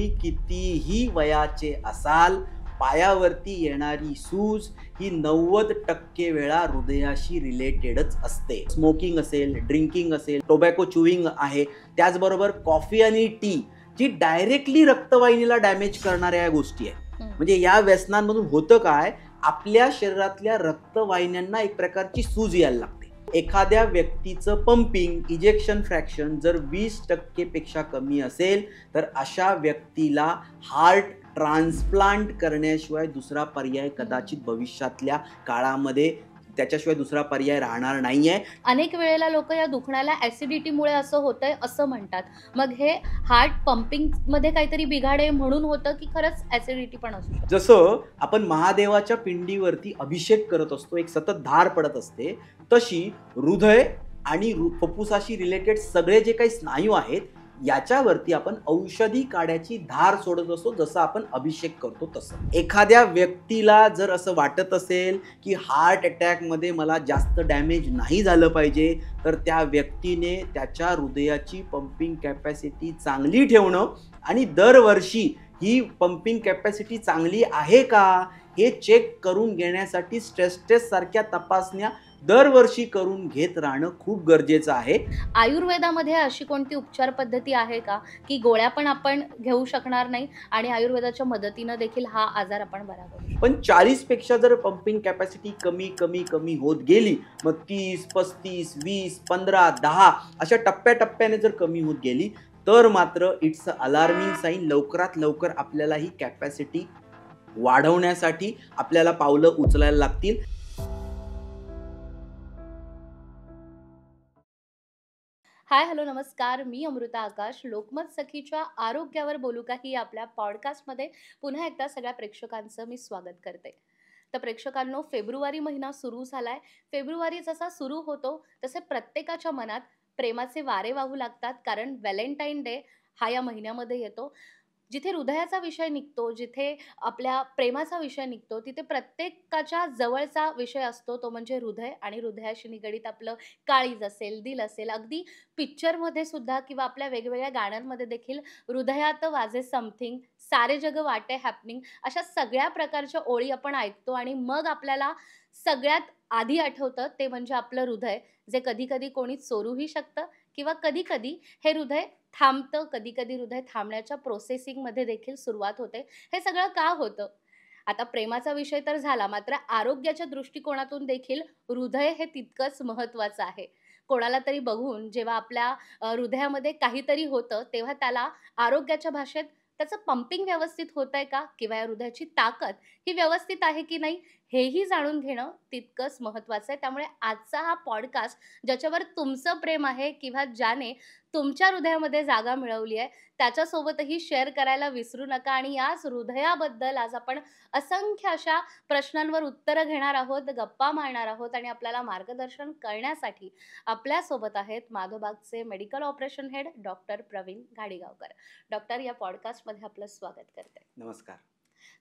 तुम्ही कितीही वयाचे असाल, पायावरती येणारी सूज ही 90% वेळा हृदयाशी रिलेटेडच असते. स्मोकिंग असेल, ड्रिंकिंग असेल, टोबॅको च्युइंग आहे, त्याचबरोबर कॉफी आणि टी जी डायरेक्टली रक्तवाहिनीला डॅमेज करणाऱ्या या गोष्टी आहेत. म्हणजे या व्यसनांमधून होतं काय, आपल्या शरीरातल्या रक्तवाहिन्यांना एक प्रकारची सूज यायला लागते. एखाद्या व्यक्तीचं पंपिंग इजेक्शन फ्रॅक्शन जर 20% पेक्षा कमी असेल तर अशा व्यक्तीला हार्ट ट्रान्सप्लांट करण्याशिवाय दुसरा पर्याय कदाचित भविष्यातल्या काळामध्ये त्याच्याशिवाय दुसरा पर्याय राहणार नाहीये. अनेक वेळेला लोक या दुखण्याला ऍसिडिटीमुळे असं होतंय असं म्हणतात. मग हे हार्ट पंपिंग मध्ये काहीतरी बिघाड आहे म्हणून होतं की खरंच ऍसिडिटी पण असू शकते? जसं आपण महादेवाच्या पिंडीवरती अभिषेक करत असतो, एक सतत धार पडत असते, तशी हृदय आणि फुफ्फुसाशी रिलेटेड सगळे जे काही स्नायू आहेत याच्यावरती आपण औषधी काड्याची धार सोडत असतो, जसं आपण अभिषेक करतो तसं. एखाद्या व्यक्तीला जर असं वाटत असेल की हार्ट अटॅकमध्ये मला जास्त डॅमेज नाही झालं पाहिजे, तर त्या व्यक्तीने त्याच्या हृदयाची पंपिंग कॅपॅसिटी चांगली ठेवणं आणि दरवर्षी ही पंपिंग कॅपॅसिटी चांगली आहे का हे चेक करून घेण्यासाठी स्ट्रेस टेस्ट सारख्या तपासण्या दरवर्षी करून घेत राहणं खूप गरजेचं आहे. आयुर्वेदामध्ये अशी कोणती उपचार पद्धती आहे का की गोळ्या पण आपण घेऊ शकणार नाही आणि आयुर्वेदाच्या मदतीनं देखील हा आजार आपण बरा करू? पण 40 पेक्षा जर पंपिंग कॅपॅसिटी कमी कमी कमी होत गेली, मग 30, 35, 20, 15, 10 अशा टप्प्याटप्प्याने जर कमी होत गेली तर मात्र इट्स अ अलार्मिंग साईन. लवकरात लवकर आपल्याला ही कॅपॅसिटी वाढवण्यासाठी आपल्याला पावलं उचलायला लागतील. हाय, हॅलो, नमस्कार. मी अमृता आकाश. लोकमत सखीच्या आरोग्यावर बोलू का ही आपल्या पॉडकास्टमध्ये पुन्हा एकदा सगळ्या प्रेक्षकांचं मी स्वागत करते. तर प्रेक्षकांनो, फेब्रुवारी महिना सुरू झालाय. फेब्रुवारी जसा सुरू होतो तसे प्रत्येकाच्या मनात प्रेमाचे वारे वाहू लागतात, कारण व्हॅलेंटाईन डे हा या महिन्यामध्ये येतो. जिथे हृदयाचा विषय निघतो, जिथे आपल्या प्रेमाचा विषय निघतो, तिथे प्रत्येकाच्या जवळचा विषय असतो तो म्हणजे हृदय. आणि हृदयाशी निगडीत आपलं काळीज असेल, दिल असेल, अगदी पिक्चरमध्ये सुद्धा किंवा आपल्या वेगवेगळ्या गाण्यांमध्ये देखील हृदयात वाजे समथिंग, सारे जग वाटे हॅपनिंग, अशा सगळ्या प्रकारच्या ओळी आपण ऐकतो आणि मग आपल्याला सगळ्यात आधी आठवतं ते म्हणजे आपलं हृदय, जे कधी कधी कोणी चोरूही शकतं किंवा कधी कधी हे हृदय थांबतं. कधी कधी हृदय थांबण्याच्या प्रोसेसिंगमध्ये देखील सुरुवात होते. हे सगळं का होतं? आता प्रेमाचा विषय तर झाला, मात्र आरोग्याच्या दृष्टिकोनातून देखील हृदय हे तितकंच महत्त्वाचं आहे. कोणाला तरी बघून जेव्हा आपल्या हृदयामध्ये काहीतरी होतं, तेव्हा त्याला आरोग्याच्या भाषेत त्याचं पंपिंग व्यवस्थित होतंय का? किंवा या हृदयाची ताकद ही व्यवस्थित आहे की नाही, हेही जाणून घेणं तितकंच महत्त्वाचं आहे. त्यामुळे आजचा हा पॉडकास्ट ज्याच्यावर तुमचं प्रेम आहे किंवा ज्याने तुमच्या हृदयामध्ये जागा मिळवली आहे, त्याच्यासोबतही शेअर करायला विसरू नका. आणि याच हृदयाबद्दल आज आपण असंख्य अशा प्रश्नांवर उत्तरं घेणार आहोत, गप्पा मारणार आहोत. आणि आपल्याला मार्गदर्शन करण्यासाठी आपल्यासोबत आहेत माधवबागचे medical operation head doctor Pravin Ghadigaonkar. Doctor, या पॉडकास्टमध्ये आपलं स्वागत करते. नमस्कार.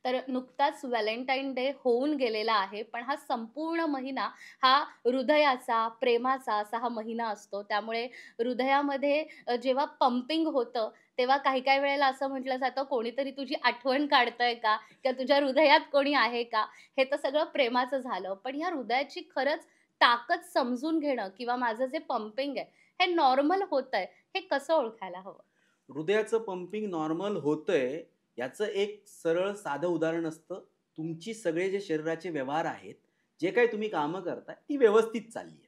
तर नुकताच व्हॅलेंटाईन डे होऊन गेलेला आहे, पण हा संपूर्ण महिना हा हृदयाचा, प्रेमाचा असा हा महिना असतो. त्यामुळे हृदयामध्ये जेव्हा पंपिंग होतं, तेव्हा काही काही वेळेला असं म्हटलं जातं, कोणीतरी तुझी आठवण काढतंय का? किंवा तुझ्या हृदयात कोणी आहे का? हे तर सगळं प्रेमाचं झालं. पण ह्या हृदयाची खरंच ताकद समजून घेणं किंवा माझं जे पंपिंग आहे, हे नॉर्मल होतंय, हे कसं ओळखायला हवं? हृदयाचं पंपिंग नॉर्मल होतंय याचं एक सरळ साधं उदाहरण असतं. तुमची सगळे जे शरीराचे व्यवहार आहेत, जे काही तुम्ही कामं करताय ती व्यवस्थित चालली आहे.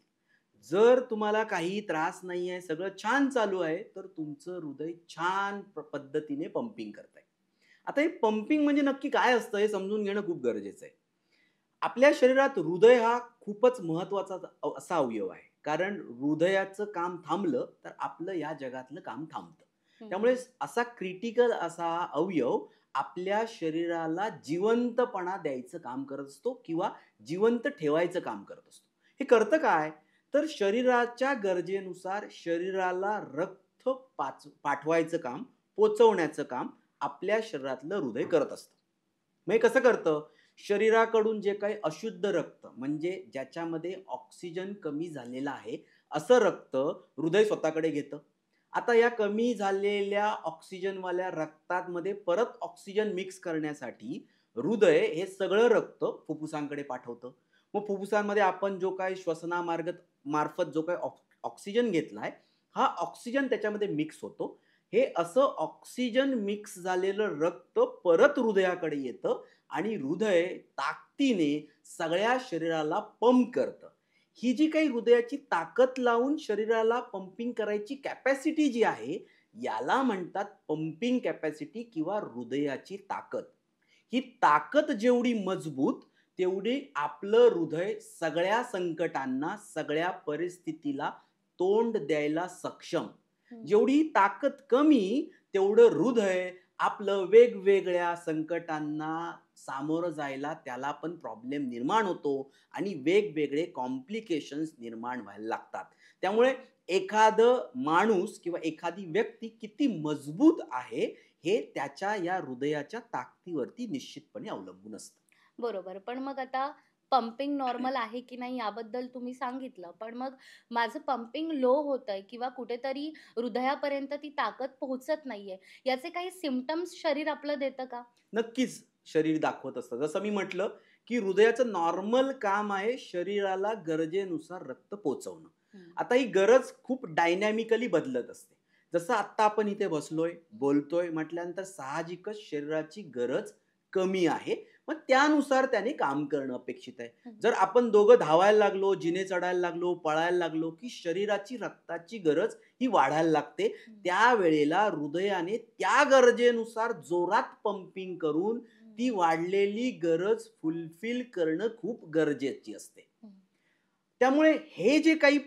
जर तुम्हाला काही त्रास नाही आहे, सगळं छान चालू आहे, तर तुमचं हृदय छान पद्धतीने पंपिंग करतंय. आता हे पंपिंग म्हणजे नक्की काय असतं हे समजून घेणं खूप गरजेचं आहे. आपल्या शरीरात हृदय हा खूपच महत्वाचा असा अवयव आहे, कारण हृदयाचं काम थांबलं तर आपलं या जगातलं काम थांबतं. त्यामुळे असा क्रिटिकल असा अवयव आपल्या शरीराला जिवंतपणा द्यायचं काम करत असतो किंवा जिवंत ठेवायचं काम करत असतो. हे करतं काय, तर शरीराच्या गरजेनुसार शरीराला रक्त पाठवायचं काम, पोचवण्याचं काम आपल्या शरीरातलं हृदय करत असतं. मग हे कसं करतं, शरीराकडून जे काही अशुद्ध रक्त म्हणजे ज्याच्यामध्ये ऑक्सिजन कमी झालेला आहे, असं रक्त हृदय स्वतःकडे घेतं आता या कमी झालेल्या ऑक्सिजनवाल्या रक्तामध्ये परत ऑक्सिजन मिक्स करण्यासाठी हृदय हे सगळं रक्त फुफ्फुसांकडे पाठवतं. मग फुफ्फुसांमध्ये आपण जो काही श्वसनामार्ग मार्फत जो काही ऑक्सिजन घेतलाय, हा ऑक्सिजन त्याच्यामध्ये मिक्स होतो. हे असं ऑक्सिजन मिक्स झालेलं रक्त परत हृदयाकडे येतं आणि हृदय ताकदीने सगळ्या शरीराला पंप करतं. ही जी काही हृदयाची ताकद लावून शरीराला पंपिंग करायची कॅपॅसिटी जी आहे, याला म्हणतात पंपिंग कॅपॅसिटी किंवा हृदयाची ताकद. ही ताकद जेवढी मजबूत, तेवढी आपलं हृदय सगळ्या संकटांना, सगळ्या परिस्थितीला तोंड द्यायला सक्षम. हं. जेवढी ताकद कमी, तेवढं हृदय आपलं वेगवेगळ्या संकटांना सामोरं जायला त्याला पण प्रॉब्लेम निर्माण होतो आणि वेगवेगळे कॉम्प्लिकेशन्स निर्माण व्हायला लागतात. त्यामुळे एखादं माणूस किंवा एखादी व्यक्ती किती मजबूत आहे, हे त्याच्या या हृदयाच्या ताकदीवरती निश्चितपणे अवलंबून असतं. बरोबर. पण मग आता पंपिंग नॉर्मल आहे की नाही याबद्दल तुम्ही सांगितलं. पण मग माझं पंपिंग लो होतंय किंवा कुठेतरी हृदयापर्यंत ती ताकद पोहोचत नाहीये. याचे काही सिम्प्टम्स शरीर आपलं देतं का? नक्कीच शरीर दाखवत असतं. जसं मी म्हटलं, की हृदयाचं नॉर्मल काम आहे शरीराला गरजेनुसार रक्त पोहोचवणं. हं. आता ही गरज खूप डायनॅमिकली बदलत असते. जसं आत्ता आपण इथे बसलोय, बोलतोय म्हटल्यानंतर साहजिकच शरीराची गरज कमी आहे. मग त्यानुसार त्याने काम करणं अपेक्षित आहे. हं. जर आपण दोघं धावायला लागलो, जिने चढायला लागलो, पळायला लागलो, की शरीराची रक्ताची गरज ही वाढायला लागते. हं. त्यावेळेला हृदयाने त्या गरजेनुसार जोरात पंपिंग करून ती वाढलेली गरज फुलफिल करणं खूप गरजेची असते. हं. त्यामुळे हे जे काही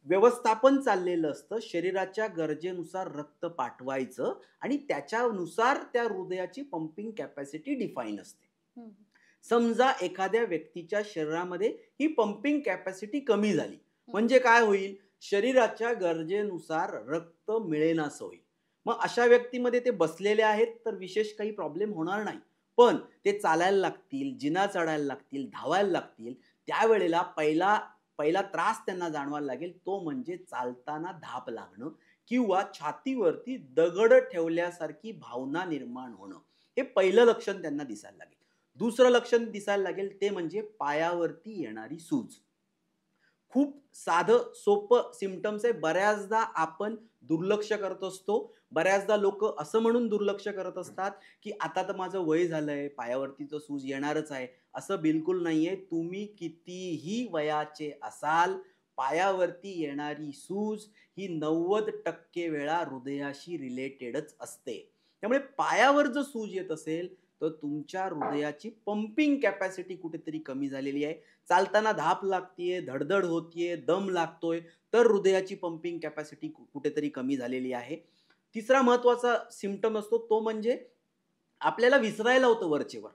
व्यवस्थापन चाललेलं असतं, शरीराच्या गरजेनुसार रक्त पाठवायचं आणि त्याच्यानुसार त्या हृदयाची पंपिंग कॅपॅसिटी डिफाईन असते. हं. समजा एखाद्या व्यक्तीच्या शरीरामध्ये ही पंपिंग कॅपॅसिटी कमी झाली, हं. म्हणजे काय होईल? शरीराच्या गरजेनुसार रक्त मिळेनासं होईल. मग अशा व्यक्तीमध्ये ते बसलेले आहेत तर विशेष काही प्रॉब्लेम होणार नाही. पण ते चालायला लागतील, जिना चढायला लागतील, धावायला लागतील, त्यावेळेला पहिला पहिला त्रास त्यांना जाणवायला लागेल, तो म्हणजे चालताना धाप लागणं किंवा छातीवरती दगड ठेवल्यासारखी भावना निर्माण होणं. हे पहिलं लक्षण त्यांना दिसायला लागेल. दुसरं लक्षण दिसायला लागेल ते म्हणजे पायावरती येणारी सूज. खूप साधं सोपं सिम्प्टम्स आहे. बऱ्याचदा आपण दुर्लक्ष करत असतो. बऱ्याचदा लोकं असं म्हणून दुर्लक्ष करत असतात, की आता तर माझं वय झालंय, पायावरती तर सूज येणारच आहे. असं बिलकुल नाहीये. तुम्ही कितीही वयाचे असाल, पायावरती येणारी सूज ही 90% वेळा हृदयाशी रिलेटेडच असते. त्यामुळे पायावर जर सूज येत असेल, तर तुमच्या हृदयाची पंपिंग कॅपॅसिटी कुठेतरी कमी झालेली आहे. चालताना धाप लागतीये, धडधड होतीये, दम लागतोय, तर हृदयाची पंपिंग कॅपॅसिटी कुठेतरी कमी झालेली आहे. तिसरा महत्त्वाचा सिम्प्टम असतो तो म्हणजे आपल्याला विसरायला होतं वरचेवर.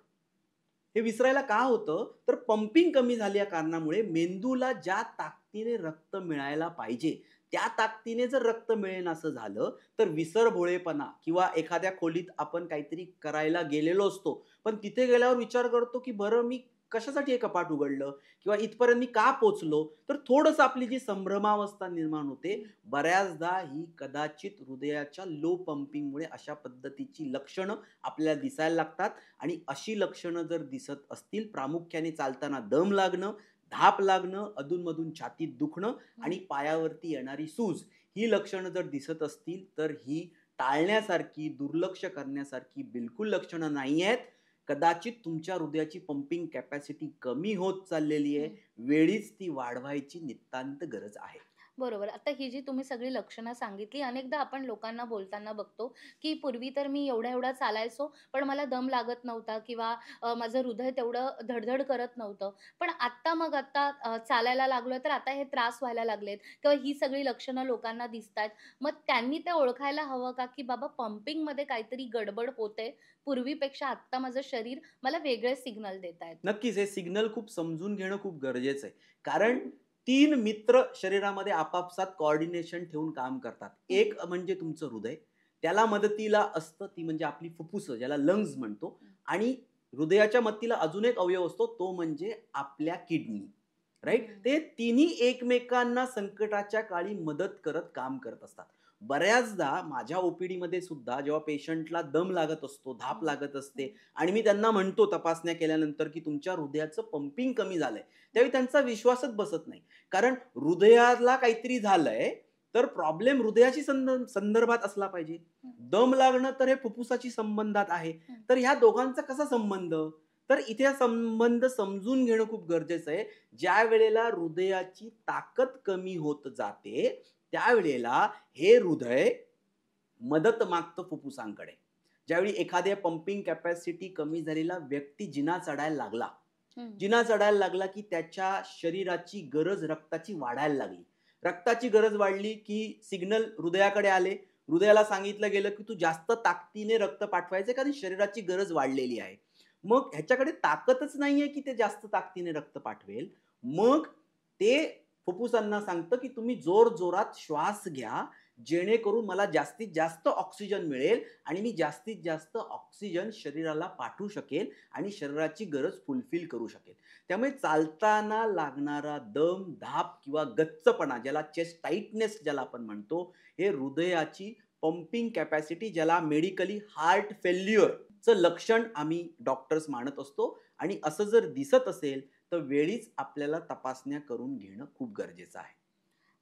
हे विसरायला का होतं? तर पंपिंग कमी झाल्या कारणामुळे मेंदूला ज्या ताकदीने रक्त मिळायला पाहिजे, त्या ताकदीने जर रक्त मिळेनासं झालं, तर विसरभोळेपणा किंवा एखाद्या खोलीत आपण काहीतरी करायला गेलेलो असतो. पण तिथे गेल्यावर विचार करतो, की बरं मी कशासाठी हे कपाट उघडलं? किंवा इथपर्यंत मी का पोहोचलो? तर थोडंसं आपली जी संभ्रमावस्था निर्माण होते. बऱ्याचदा ही कदाचित हृदयाच्या लो पंपिंगमुळे अशा पद्धतीची लक्षणं आपल्याला दिसायला लागतात. आणि अशी लक्षणं जर दिसत असतील, प्रामुख्याने चालताना दम लागणं, धाप लागणं, अधूनमधून छातीत दुखणं आणि पायावरती येणारी सूज, ही लक्षणं जर दिसत असतील, तर ही टाळण्यासारखी, दुर्लक्ष करण्यासारखी बिलकुल लक्षणं नाही आहेत. कदाचित तुमच्या हृदयाची पंपिंग कॅपॅसिटी कमी होत चाललेली आहे. हं. वेळीच ती वाढवायची नितांत गरज आहे. बरोबर. आता ही जी तुम्ही सगळी लक्षणं सांगितली, अनेकदा आपण लोकांना बोलताना बघतो, की पूर्वी तर मी एवढा-एवढा चालायचो, पण मला दम लागत नव्हता किंवा माझं हृदय तेवढं धड करत नव्हतं. पण आत्ता चालायला लागलोय, तर आता हे त्रास व्हायला लागलेत किंवा ही सगळी लक्षणं लोकांना दिसतायत. मग त्यांनी ते ओळखायला हवं का, की बाबा पंपिंगमध्ये काहीतरी गडबड होते. पूर्वीपेक्षा आत्ता माझं शरीर मला वेगळे सिग्नल देतायत. नक्कीच हे सिग्नल खूप समजून घेणं खूप गरजेचं आहे. कारण 3 मित्र शरीरामध्ये आपापसात कोऑर्डिनेशन ठेवून काम करतात. हं. एक म्हणजे तुमचं हृदय, त्याला मदतीला असतं ती म्हणजे आपली फुफ्फुसं ज्याला लंग्स म्हणतो आणि हृदयाच्या मदतीला अजून एक अवयव असतो तो म्हणजे आपल्या किडनी, राइट? हं. ते तिन्ही एकमेकांना संकटाच्या काळी मदत करत काम करत असतात. बऱ्याचदा माझ्या ओपीडी मध्ये सुद्धा जेव्हा पेशंटला दम लागत असतो, धाप लागत असते आणि मी त्यांना म्हणतो तपासण्या केल्यानंतर की तुमच्या हृदयाचं पंपिंग कमी झालंय, त्यावेळी त्यांचा विश्वासच बसत नाही. कारण हृदयाला काहीतरी झालंय तर प्रॉब्लेम हृदयाशी संदर्भात असला पाहिजे. दम लागणं तर हे फुफ्फुसाची संबंधात आहे. तर ह्या दोघांचा कसा संबंध? तर इथे हा संबंध समजून घेणं खूप गरजेचं आहे. ज्या वेळेला हृदयाची ताकद कमी होत जाते त्यावेळेला हे हृदय मदत मागतं फुफ्फुसांकडे. ज्यावेळी एखाद्या पंपिंग कॅपॅसिटी कमी झालेला व्यक्ती जिना चढायला लागला, जिना चढायला लागला की त्याच्या शरीराची गरज रक्ताची वाढायला लागली. रक्ताची गरज वाढली की सिग्नल हृदयाकडे आले. हृदयाला सांगितलं गेलं की तू जास्त ताकदीने रक्त पाठवायचे कारण शरीराची गरज वाढलेली आहे. मग ह्याच्याकडे ताकदच नाहीये की ते जास्त ताकदीने रक्त पाठवेल. मग ते फुफ्फुसांना सांगतं की तुम्ही जोर जोरात श्वास घ्या जेणेकरून मला जास्तीत जास्त ऑक्सिजन मिळेल आणि मी जास्तीत जास्त ऑक्सिजन शरीराला पाठवू शकेल आणि शरीराची गरज फुलफिल करू शकेल. त्यामुळे चालताना लागणारा दम, धाप किंवा गच्चपणा, ज्याला चेस्ट टाईटनेस ज्याला आपण म्हणतो, हे हृदयाची पंपिंग कॅपॅसिटी, ज्याला मेडिकली हार्ट फेल्युअरचं लक्षण आम्ही डॉक्टर्स मानत असतो. आणि असं जर दिसत असेल तर वेळीच आपल्याला तपासण्या करून घेणं खूप गरजेचं आहे.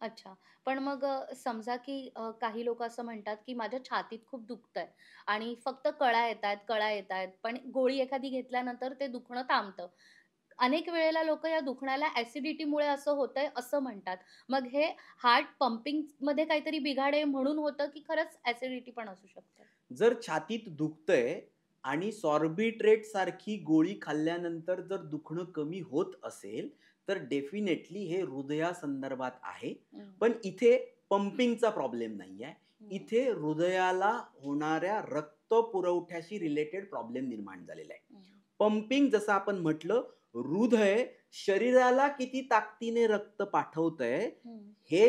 अच्छा. पण मग समजा की काही लोकं असं म्हणतात, की माझ्या छातीत खूप दुखतंय आणि फक्त कळा येतायत, कळा येतायत, पण गोळी एखादी घेतल्यानंतर ते दुखणं थांबतं. अनेक वेळेला लोकं या दुखण्याला ॲसिडिटीमुळे असं होतंय असं म्हणतात. मग हे हार्ट पंपिंगमध्ये काहीतरी बिघाड आहे म्हणून होतं, की खरंच ॲसिडिटी पण असू शकते? जर छातीत दुखतंय आणि सॉर्बिट्रेट सारखी गोळी खाल्ल्यानंतर जर दुखणं कमी होत असेल तर डेफिनेटली हे हृदयासंदर्भात आहे. हं. पण इथे पंपिंगचा प्रॉब्लेम नाहीये. हं. इथे हृदयाला होणाऱ्या रक्त पुरवठ्याशी रिलेटेड प्रॉब्लेम निर्माण झालेला आहे. हं. पंपिंग जसं आपण म्हटलं, हृदय शरीराला किती ताकदीने रक्त पाठवतंय हं. हे,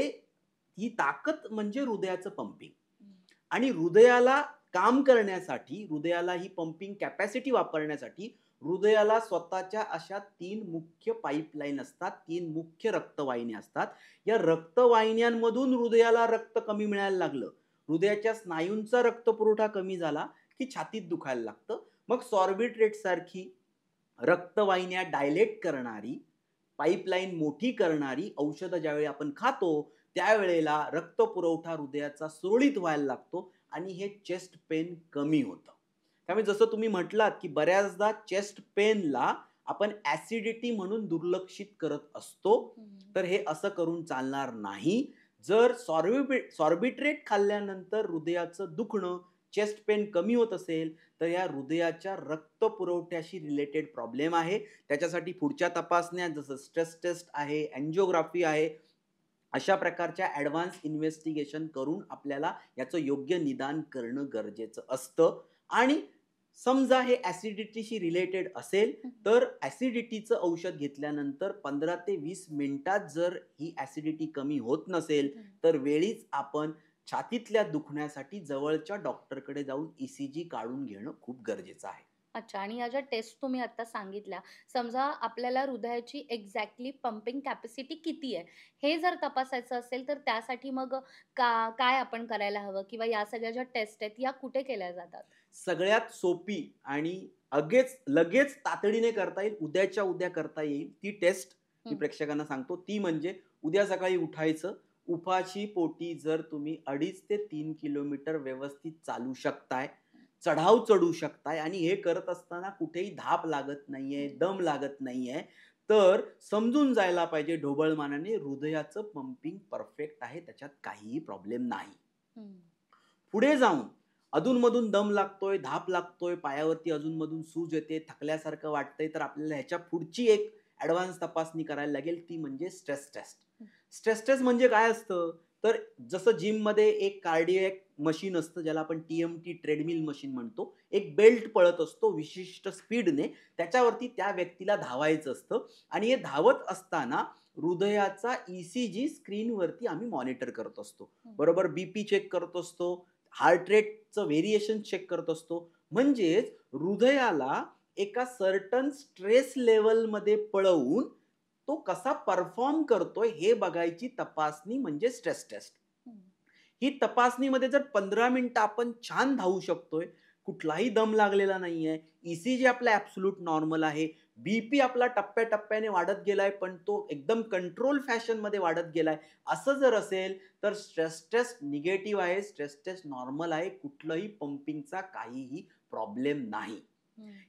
ही ताकद म्हणजे हृदयाचं पंपिंग. हं. आणि हृदयाला काम करण्यासाठी, हृदयाला ही पंपिंग कॅपॅसिटी वापरण्यासाठी हृदयाला स्वतःच्या अशा 3 मुख्य पाईपलाईन असतात, 3 मुख्य रक्तवाहिन्या असतात. या रक्तवाहिन्यांमधून हृदयाला रक्त कमी मिळायला लागलं, हृदयाच्या स्नायूंचा रक्तपुरवठा कमी झाला की छातीत दुखायला लागतं. मग सॉर्बिट्रेट सारखी रक्तवाहिन्या डायलेट करणारी, पाईपलाईन मोठी करणारी औषधं ज्यावेळी आपण खातो त्यावेळेला रक्तपुरवठा हृदयाचा सुरळीत व्हायला लागतो आणि हे चेस्ट पेन कमी होतं. त्यामुळे जसं तुम्ही म्हटलात की बऱ्याचदा चेस्ट पेनला आपण ॲसिडिटी म्हणून दुर्लक्षित करत असतो. हं. तर हे असं करून चालणार नाही. जर सॉर्बिट्रेट खाल्ल्यानंतर हृदयाचं दुखणं, चेस्ट पेन कमी होत असेल तर या हृदयाच्या रक्तपुरवठ्याशी रिलेटेड प्रॉब्लेम आहे. त्याच्यासाठी पुढच्या तपासण्या जसं स्ट्रेस टेस्ट आहे, अँजिओग्राफी आहे, अशा प्रकारच्या ॲडव्हान्स इन्व्हेस्टिगेशन करून आपल्याला याचं योग्य निदान करणं गरजेचं असतं. आणि समजा हे ॲसिडिटीशी रिलेटेड असेल तर ॲसिडिटीचं औषध घेतल्यानंतर 15 ते 20 मिनिटात जर ही ॲसिडिटी कमी होत नसेल तर वेळीच आपण छातीतल्या दुखण्यासाठी जवळच्या डॉक्टरकडे जाऊन ECG काढून घेणं खूप गरजेचं आहे. अच्छा. आणि या ज्या टेस्ट तुम्ही आता सांगितल्या, समजा आपल्याला हृदयाची एक्झॅक्टली पंपिंग कॅपॅसिटी किती आहे, हे जर तपासायचं असेल, तर त्यासाठी मग काय आपण करायला हवं? किंवा या सगळ्या ज्या टेस्ट आहेत, या कुठे केल्या जातात? सगळ्यात सोपी आणि लगेच तातडीने करता येईल, उद्याच्या उद्या करता येईल ती टेस्ट मी हं. प्रेक्षकांना सांगतो. ती म्हणजे उद्या सकाळी उठायचं. उपाशी पोटी जर तुम्ही 2.5 ते 3 किलोमीटर व्यवस्थित चालू शकताय, चढाव चढू शकताय आणि हे करत असताना कुठेही धाप लागत नाहीये, दम लागत नाहीये, तर समजून जायला पाहिजे ढोबळमानाने हृदयाचं पंपिंग परफेक्ट आहे. त्याच्यात काहीही प्रॉब्लेम नाही. हं. पुढे जाऊन अधूनमधून दम लागतोय, धाप लागतोय, पायावरती अधूनमधून सूज येते, थकल्यासारखं वाटतंय, तर आपल्याला ह्याच्या पुढची एक ॲडव्हान्स तपासणी करायला लागेल, ती म्हणजे स्ट्रेस टेस्ट. स्ट्रेस टेस्ट म्हणजे काय असतं? तर जसं जिममध्ये एक कार्डियॅक मशीन असतं, ज्याला आपण TMT ट्रेडमिल मशीन म्हणतो. एक बेल्ट पळत असतो विशिष्ट स्पीडने, त्याच्यावरती त्या व्यक्तीला धावायचं असतं आणि हे धावत असताना हृदयाचा ECG स्क्रीनवरती आम्ही मॉनिटर करत असतो. बरोबर BP चेक करत असतो, हार्ट रेटचं व्हेरिएशन चेक करत असतो. म्हणजेच हृदयाला एका सर्टन स्ट्रेस लेव्हलमध्ये पळवून तो कसा परफॉर्म करतोय हे बघायची तपासणी म्हणजे स्ट्रेस टेस्ट. हं. ही तपासणीमध्ये जर 15 मिनिटं आपण छान धावू शकतोय, कुठलाही दम लागलेला नाहीये, ईसीजी आपला ॲब्सोल्यूट नॉर्मल आहे, बीपी आपला टप्प्याटप्प्याने वाढत गेलाय, पण तो एकदम कंट्रोल फॅशनमध्ये वाढत गेलाय, असं जर असेल तर स्ट्रेस टेस्ट निगेटिव्ह आहे, स्ट्रेस टेस्ट नॉर्मल आहे, कुठलंही पंपिंगचा काहीही प्रॉब्लेम नाही.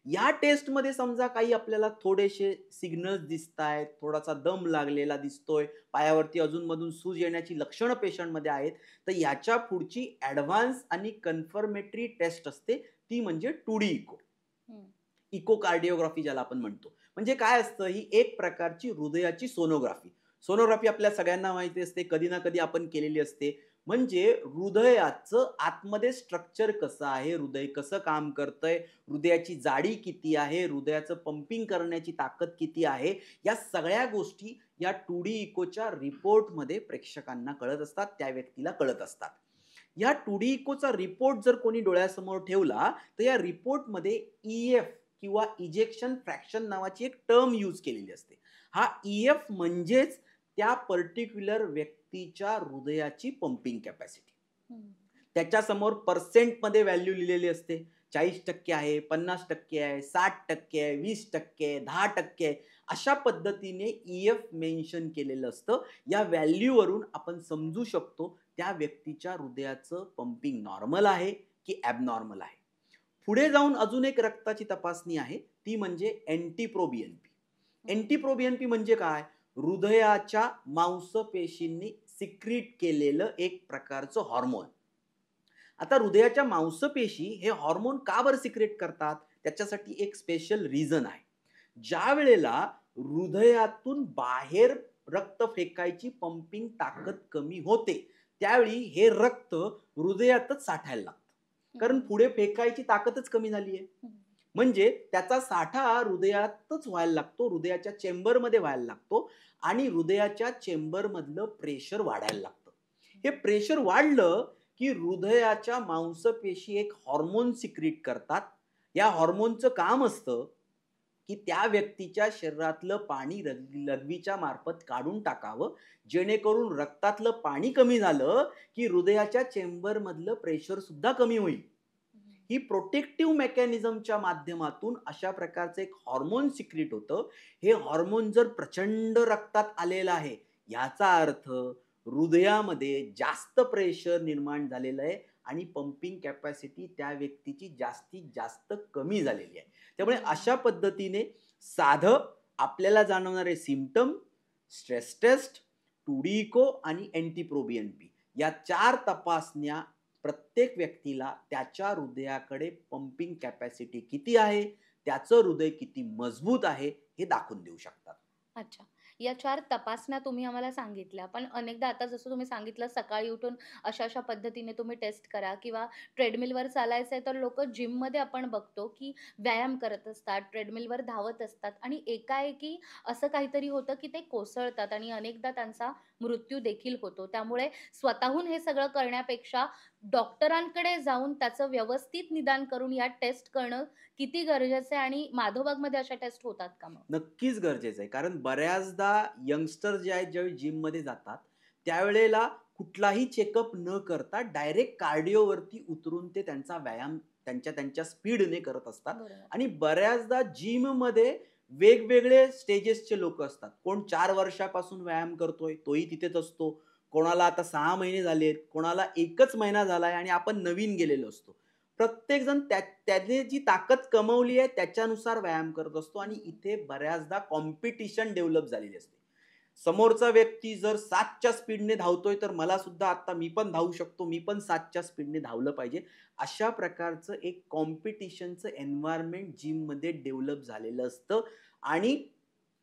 या टेस्टमध्ये समजा काही आपल्याला थोडेसे सिग्नल्स दिसतायत, थोडासा दम लागलेला दिसतोय, पायावरती अधूनमधून सूज येण्याची लक्षणं पेशंटमध्ये आहेत, तर याच्या पुढची ॲडव्हान्स आणि कन्फर्मेटरी टेस्ट असते, ती म्हणजे 2D इको. इकोकार्डिओग्राफी ज्याला आपण म्हणतो. म्हणजे काय असतं, ही एक प्रकारची हृदयाची सोनोग्राफी. सोनोग्राफी आपल्या सगळ्यांना माहिती असते, कधी ना कधी आपण केलेली असते. म्हणजे हृदयाचं आतमध्ये स्ट्रक्चर कसं आहे, हृदय कसं काम करतंय, हृदयाची जाडी किती आहे, हृदयाचं पंपिंग करण्याची ताकद किती आहे, या सगळ्या गोष्टी या 2D इकोच्या रिपोर्टमध्ये प्रेक्षकांना कळत असतात, त्या व्यक्तीला कळत असतात. या 2D इकोचा रिपोर्ट जर कोणी डोळ्यासमोर ठेवला, तर या रिपोर्टमध्ये EF किंवा इजेक्शन फ्रॅक्शन नावाची एक टर्म यूज केलेली असते. हा EF म्हणजेच त्या पर्टिक्युलर व्यक्तीच्या हृदयाची पंपिंग कॅपॅसिटी. त्याच्यासमोर पर्सेंटमध्ये व्हॅल्यू लिहिलेली असते. 40% आहे, 50% आहे, 60% आहे, 20% आहे, 10% आहे. अशा पद्धतीने EF मेन्शन केलेलं असतं. या व्हॅल्यूवरून आपण समजू शकतो त्या व्यक्तीच्या हृदयाचं पंपिंग नॉर्मल आहे की ॲबनॉर्मल आहे. पुढे जाऊन अजून एक रक्ताची तपासणी आहे, ती म्हणजे एंटीप्रोबिएनपी. एंटीप्रोबिएनपी म्हणजे काय? हृदयाच्या मांसपेशींनी सिक्रीट केलेलं एक प्रकारचं हॉर्मोन. आता हृदयाच्या मांसपेशी हे हॉर्मोन का बरं सिक्रेट करतात? त्याच्यासाठी एक स्पेशल रिझन आहे. ज्या वेळेला हृदयातून बाहेर रक्त फेकायची पंपिंग ताकद कमी होते, त्यावेळी हे रक्त हृदयातच साठायला लागतं. कारण पुढे फेकायची ताकदच कमी झाली आहे. म्हणजे त्याचा साठा हृदयातच व्हायला लागतो, हृदयाच्या चेंबरमध्ये व्हायला लागतो आणि हृदयाच्या चेंबरमधलं प्रेशर वाढायला लागतं. हे प्रेशर वाढलं की हृदयाच्या मांसपेशी एक हॉर्मोन सिक्रीट करतात. या हॉर्मोनचं काम असतं की त्या व्यक्तीच्या शरीरातलं पाणी लघवीच्या मार्फत काढून टाकावं, जेणेकरून रक्तातलं पाणी कमी झालं की हृदयाच्या चेंबरमधलं प्रेशर सुद्धा कमी होईल. ही प्रोटेक्टिव्ह मेकॅनिझमच्या माध्यमातून अशा प्रकारचं एक हॉर्मोन सिक्रीट होतं. हे हॉर्मोन जर प्रचंड रक्तात आलेलं आहे, याचा अर्थ हृदयामध्ये जास्त प्रेशर निर्माण झालेलं आहे आणि पंपिंग कॅपॅसिटी त्या व्यक्तीची जास्तीत जास्त कमी झालेली आहे. त्यामुळे अशा पद्धतीने साधं आपल्याला जाणवणारे symptom, stress test, 2D echo आणि एंटीप्रोबिएनपी या 4 तपासण्या प्रत्येक व्यक्तीला त्याच्या हृदयाकडे पंपिंग कॅपॅसिटी किती आहे, त्याचं हृदय किती मजबूत आहे, हे दाखवून देऊ शकतात. अच्छा. या 4 तपासण्या तुम्ही आम्हाला सांगितल्या. पण अनेकदा आता जसं तुम्ही सांगितलं सकाळी उठून अशा-अशा पद्धतीने तुम्ही टेस्ट करा किंवा ट्रेडमिलवर चालायचं आहे तर लोकं जिममध्ये आपण बघतो, की व्यायाम करत असतात, ट्रेडमिलवर धावत असतात आणि एकाएकी असं काहीतरी होतं, की ते कोसळतात आणि अनेकदा त्यांचा मृत्यू देखील होतो. त्यामुळे स्वतःहून हे सगळं करण्यापेक्षा डॉक्टरांकडे जाऊन त्याचं व्यवस्थित निदान करून या टेस्ट करणं किती गरजेचं आहे आणि माधवबागमध्ये अशा टेस्ट होतात का मग? नक्कीच गरजेचं आहे. कारण बऱ्याचदा यंगस्टर जे आहेत ज्यावेळी जिममध्ये जातात, त्यावेळेला कुठलाही चेकअप न करता डायरेक्ट कार्डिओवरती उतरून ते त्यांचा व्यायाम त्यांच्या स्पीडने करत असतात. बरोबर. आणि बऱ्याचदा जिममध्ये वेगवेगळे स्टेजेसचे लोकं असतात. कोण 4 वर्षापासून व्यायाम करतोय, तोही तिथेच असतो. कोणाला आता 6 महिने झालेत, कोणाला 1च महिना झालाय आणि आपण नवीन गेलेलो असतो. प्रत्येकजण त्याने जी ताकद कमवली आहे त्याच्यानुसार व्यायाम करत असतो आणि इथे बऱ्याचदा कॉम्पिटिशन डेव्हलप झालेली असते. समोरचा व्यक्ती जर 7च्या स्पीडने धावतोय तर मला सुद्धा आता मी पण धावू शकतो, मी पण 7च्या स्पीडने धावलं पाहिजे. अशा प्रकारचं एक कॉम्पिटिशनचं एन्व्हायर्नमेंट जिममध्ये डेव्हलप झालेलं असतं आणि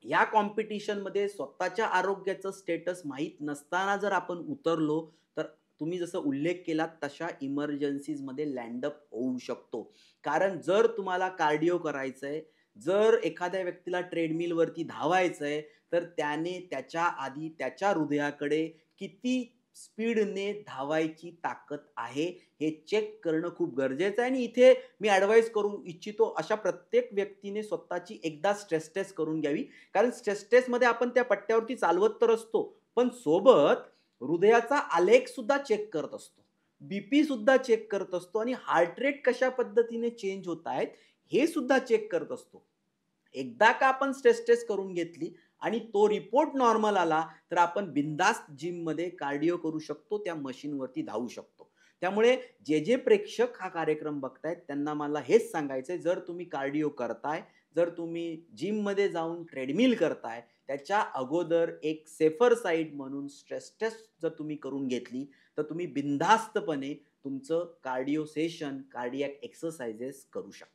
या कॉम्पिटिशनमध्ये स्वतःच्या आरोग्याचं स्टेटस माहीत नसताना जर आपण उतरलो तर तुम्ही जसं उल्लेख केलात तशा इमर्जन्सीजमध्ये लँडअप होऊ शकतो. कारण जर तुम्हाला कार्डिओ करायचंय, जर एखाद्या व्यक्तीला ट्रेडमिलवरती धावायचंय, तर त्याने त्याच्या आधी त्याच्या हृदयाकडे किती स्पीडने धावायची ताकद आहे, हे चेक करणं खूप गरजेचं आहे. आणि इथे मी ॲडवाईस करू इच्छितो, अशा प्रत्येक व्यक्तीने स्वतःची एकदा स्ट्रेस टेस्ट करून घ्यावी. कारण स्ट्रेस टेस्टमध्ये आपण त्या पट्ट्यावरती चालवत तर असतो, पण सोबत हृदयाचा आलेख सुद्धा चेक करत असतो. बीपी सुद्धा चेक करत असतो आणि हार्ट रेट कशा पद्धतीने चेंज होत आहेत हे सुद्धा चेक करत असतो. एकदा का आपण स्ट्रेस टेस्ट करून घेतली आणि तो रिपोर्ट नॉर्मल आला, तर आपण बिनधास्त जिममध्ये कार्डिओ करू शकतो. त्या मशीनवरती धावू शकतो. त्यामुळे जे प्रेक्षक हा कार्यक्रम बघतायत त्यांना मला हेच सांगायचंय, जर तुम्ही कार्डिओ करताय, जर तुम्ही जिममध्ये जाऊन ट्रेडमिल करताय, त्याच्या अगोदर एक सेफर साइड म्हणून स्ट्रेस टेस्ट जर तुम्ही करून घेतली, तर तुम्ही बिनधास्तपणे तुमचं कार्डिओ सेशन, कार्डियाक एक्सरसाइजेस करू शकता.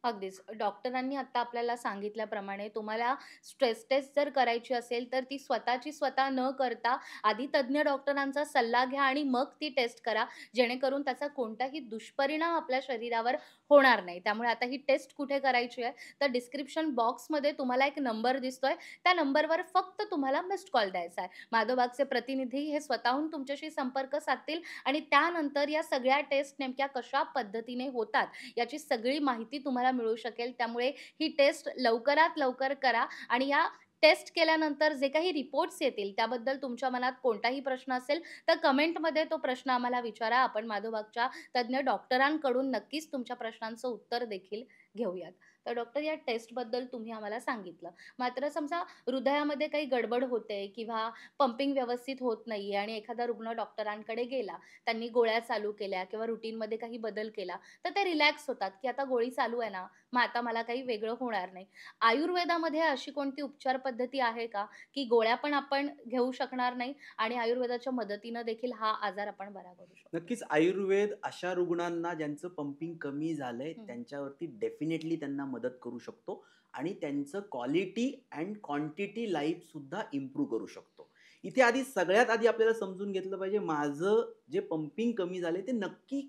अगदीच. डॉक्टरांनी आता आपल्याला सांगितल्याप्रमाणे तुम्हाला स्ट्रेस टेस्ट जर करायची असेल, तर ती स्वतःची स्वतः न करता आधी तज्ञ डॉक्टरांचा सल्ला घ्या आणि मग ती टेस्ट करा, जेणेकरून त्याचा कोणताही दुष्परिणाम आपल्या शरीरावर होणार नाही. त्यामुळे आता ही टेस्ट कुठे करायची आहे, तर डिस्क्रिप्शन बॉक्समध्ये तुम्हाला एक नंबर दिसतोय, त्या नंबरवर फक्त तुम्हाला मिस्ड कॉल द्यायचा आहे. माधवबागचे प्रतिनिधी हे स्वतःहून तुमच्याशी संपर्क साधतील आणि त्यानंतर या सगळ्या टेस्ट नेमक्या कशा पद्धतीने होतात, याची सगळी माहिती तुम्हाला मिळू शकेल. त्यामुळे ही टेस्ट लवकरात लवकर करा आणि या टेस्ट केल्यानंतर जे काही रिपोर्ट्स येतील त्याबद्दल तुमच्या मनात कोणताही प्रश्न असेल तर कमेंटमध्ये तो प्रश्न आम्हाला विचारा. आपण माधवबागच्या तज्ञ डॉक्टरांकडून नक्कीच तुमच्या प्रश्नांचं उत्तर देखील घेऊयात. तर डॉक्टर, या टेस्टबद्दल तुम्ही आम्हाला सांगितलं. मात्र समजा हृदयामध्ये काही गडबड होते किंवा पंपिंग व्यवस्थित होत नाहीये आणि एखादा रुग्ण डॉक्टरांकडे गेला, त्यांनी गोळ्या चालू केल्या किंवा रुटीनमध्ये काही बदल केला, तर ते रिलॅक्स होतात, की आता गोळी चालू आहे ना, मग आता मला काही वेगळं होणार नाही. आयुर्वेदामध्ये अशी कोणती उपचार पद्धती आहे का, की गोळ्या पण आपण घेऊ शकणार नाही आणि आयुर्वेदाच्या मदतीनं देखील हा आजार आपण बरा करू शकतो? नक्कीच आयुर्वेद अशा रुग्णांना ज्यांचं पंपिंग कमी झालंय, हं, त्यांच्यावरती डेफिनेटली त्यांना मदत करू शकतो आणि त्यांचं क्वालिटी अँड क्वांटिटी लाईफसुद्धा इम्प्रूव्ह करू शकतो. इथे सगळ्यात आधी आपल्याला समजून घेतलं पाहिजे, माझं जे पंपिंग कमी झालंय ते नक्की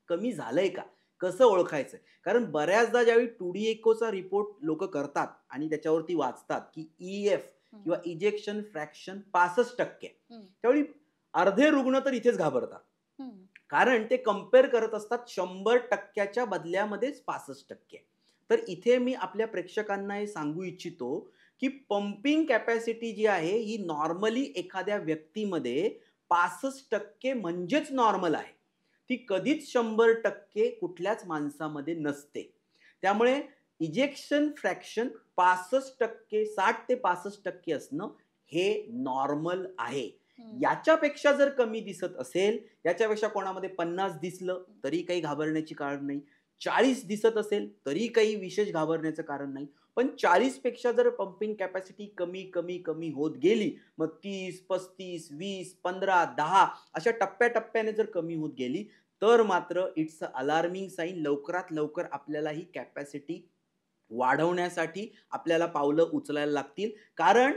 कमी झालंय का? कसं ओळखायचं? कारण बऱ्याचदा ज्यावेळी 2D एकोचा रिपोर्ट लोकं करतात आणि त्याच्यावरती वाचतात, की EF हं, किंवा इजेक्शन फ्रॅक्शन 65% हं, त्यावेळी अर्धे रुग्ण तर इथेच घाबरतात. हं, कारण ते कंपेअर करत असतात 100% बदल्यामध्येच 65%. तर इथे मी आपल्या प्रेक्षकांना हे सांगू इच्छितो, की पंपिंग कॅपॅसिटी जी आहे ही नॉर्मली एखाद्या व्यक्तीमध्ये 65% म्हणजेच नॉर्मल आहे. ती कधीच 100% कुठल्याच माणसामध्ये नसते. त्यामुळे इजेक्शन फ्रॅक्शन 65% 60 ते 65% असणं हे नॉर्मल आहे. हं, याच्यापेक्षा जर कमी दिसत असेल, याच्यापेक्षा कोणामध्ये 50 दिसलं तरी काही घाबरण्याची कारण नाही. 40 दिसत असेल तरी काही विशेष घाबरण्याचं कारण नाही. पण 40 पेक्षा जर पंपिंग कॅपॅसिटी कमी, कमी, कमी होत गेली, मग 30, 35, 20, 15, 10 अशा टप्प्या-टप्प्याने जर कमी होत गेली, तर मात्र इट्स अ अलार्मिंग साइन. लवकरात लवकर आपल्याला ही कॅपॅसिटी वाढवण्यासाठी आपल्याला पावलं उचलायला लागतील. कारण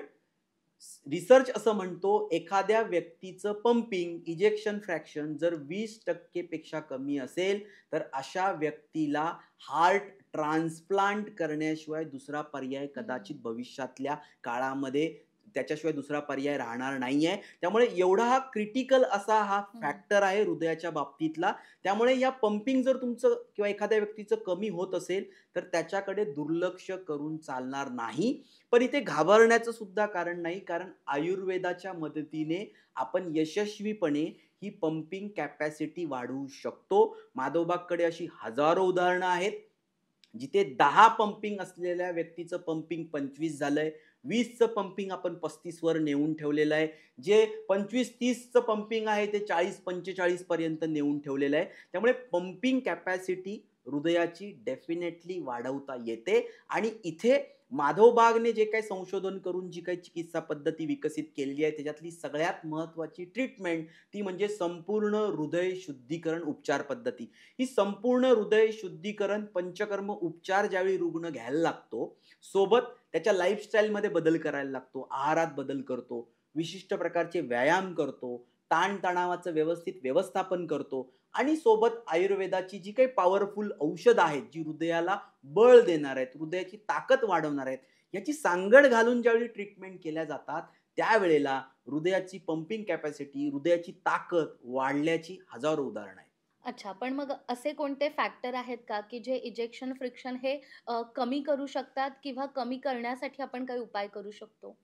रिसर्च असं म्हणतो, एखाद्या व्यक्तीचं पंपिंग, इजेक्शन फ्रॅक्शन जर 20% पेक्षा कमी असेल, तर अशा व्यक्तीला हार्ट ट्रान्सप्लांट करण्याशिवाय दुसरा पर्याय हं, कदाचित भविष्यातल्या काळामध्ये त्याच्याशिवाय दुसरा पर्याय राहणार नाहीये. त्यामुळे एवढा हा क्रिटिकल असा हा हं. फॅक्टर आहे हृदयाच्या बाबतीतला. त्यामुळे या पंपिंग जर तुमचं किंवा एखाद्या व्यक्तीचं कमी होत असेल, तर त्याच्याकडे दुर्लक्ष करून चालणार नाही. पण इथे घाबरण्याचं सुद्धा कारण नाही. कारण आयुर्वेदाच्या मदतीने आपण यशस्वीपणे ही पंपिंग कॅपॅसिटी वाढवू शकतो. माधवबागकडे अशी हजारो उदाहरणं आहेत. जिथे 10 पंपिंग असलेल्या व्यक्तीचं पंपिंग 25 झालंय. 20चं पंपिंग आपण 35 वर नेऊन ठेवलेलं आहे. जे 25-30चं पंपिंग आहे ते 40-45 पर्यंत नेऊन ठेवलेलं आहे. त्यामुळे पंपिंग कॅपॅसिटी हृदयाची डेफिनेटली वाढवता येते आणि इथे माधवबागने जे काही संशोधन करून जी काही चिकित्सा पद्धती विकसित केलेली आहे, त्याच्यातली सगळ्यात महत्त्वाची ट्रीटमेंट ती म्हणजे संपूर्ण हृदय शुद्धीकरण उपचार पद्धती. ही संपूर्ण हृदय शुद्धीकरण पंचकर्म उपचार ज्यावेळी रुग्ण घ्यायला लागतो, सोबत त्याच्या लाईफस्टाईलमध्ये बदल करायला लागतो, आहारात बदल करतो, विशिष्ट प्रकारचे व्यायाम करतो, ताणतणावाचं व्यवस्थित व्यवस्थापन करतो आणि सोबत आयुर्वेदाची जी काही पॉवरफुल औषधं आहेत, जी हृदयाला बळ देणार आहेत, हृदयाची ताकद वाढवणार आहेत, याची सांगड घालून ज्यावेळी ट्रीटमेंट केल्या जातात, त्यावेळेला हृदयाची पंपिंग कॅपॅसिटी, हृदयाची ताकद वाढल्याची हजारो उदाहरणं आहेत. अच्छा, पण मग असे कोणते फॅक्टर आहेत का, की जे इजेक्शन फ्रिक्शन हे कमी करू शकतात किंवा कमी करण्यासाठी आपण काही उपाय करू शकतो?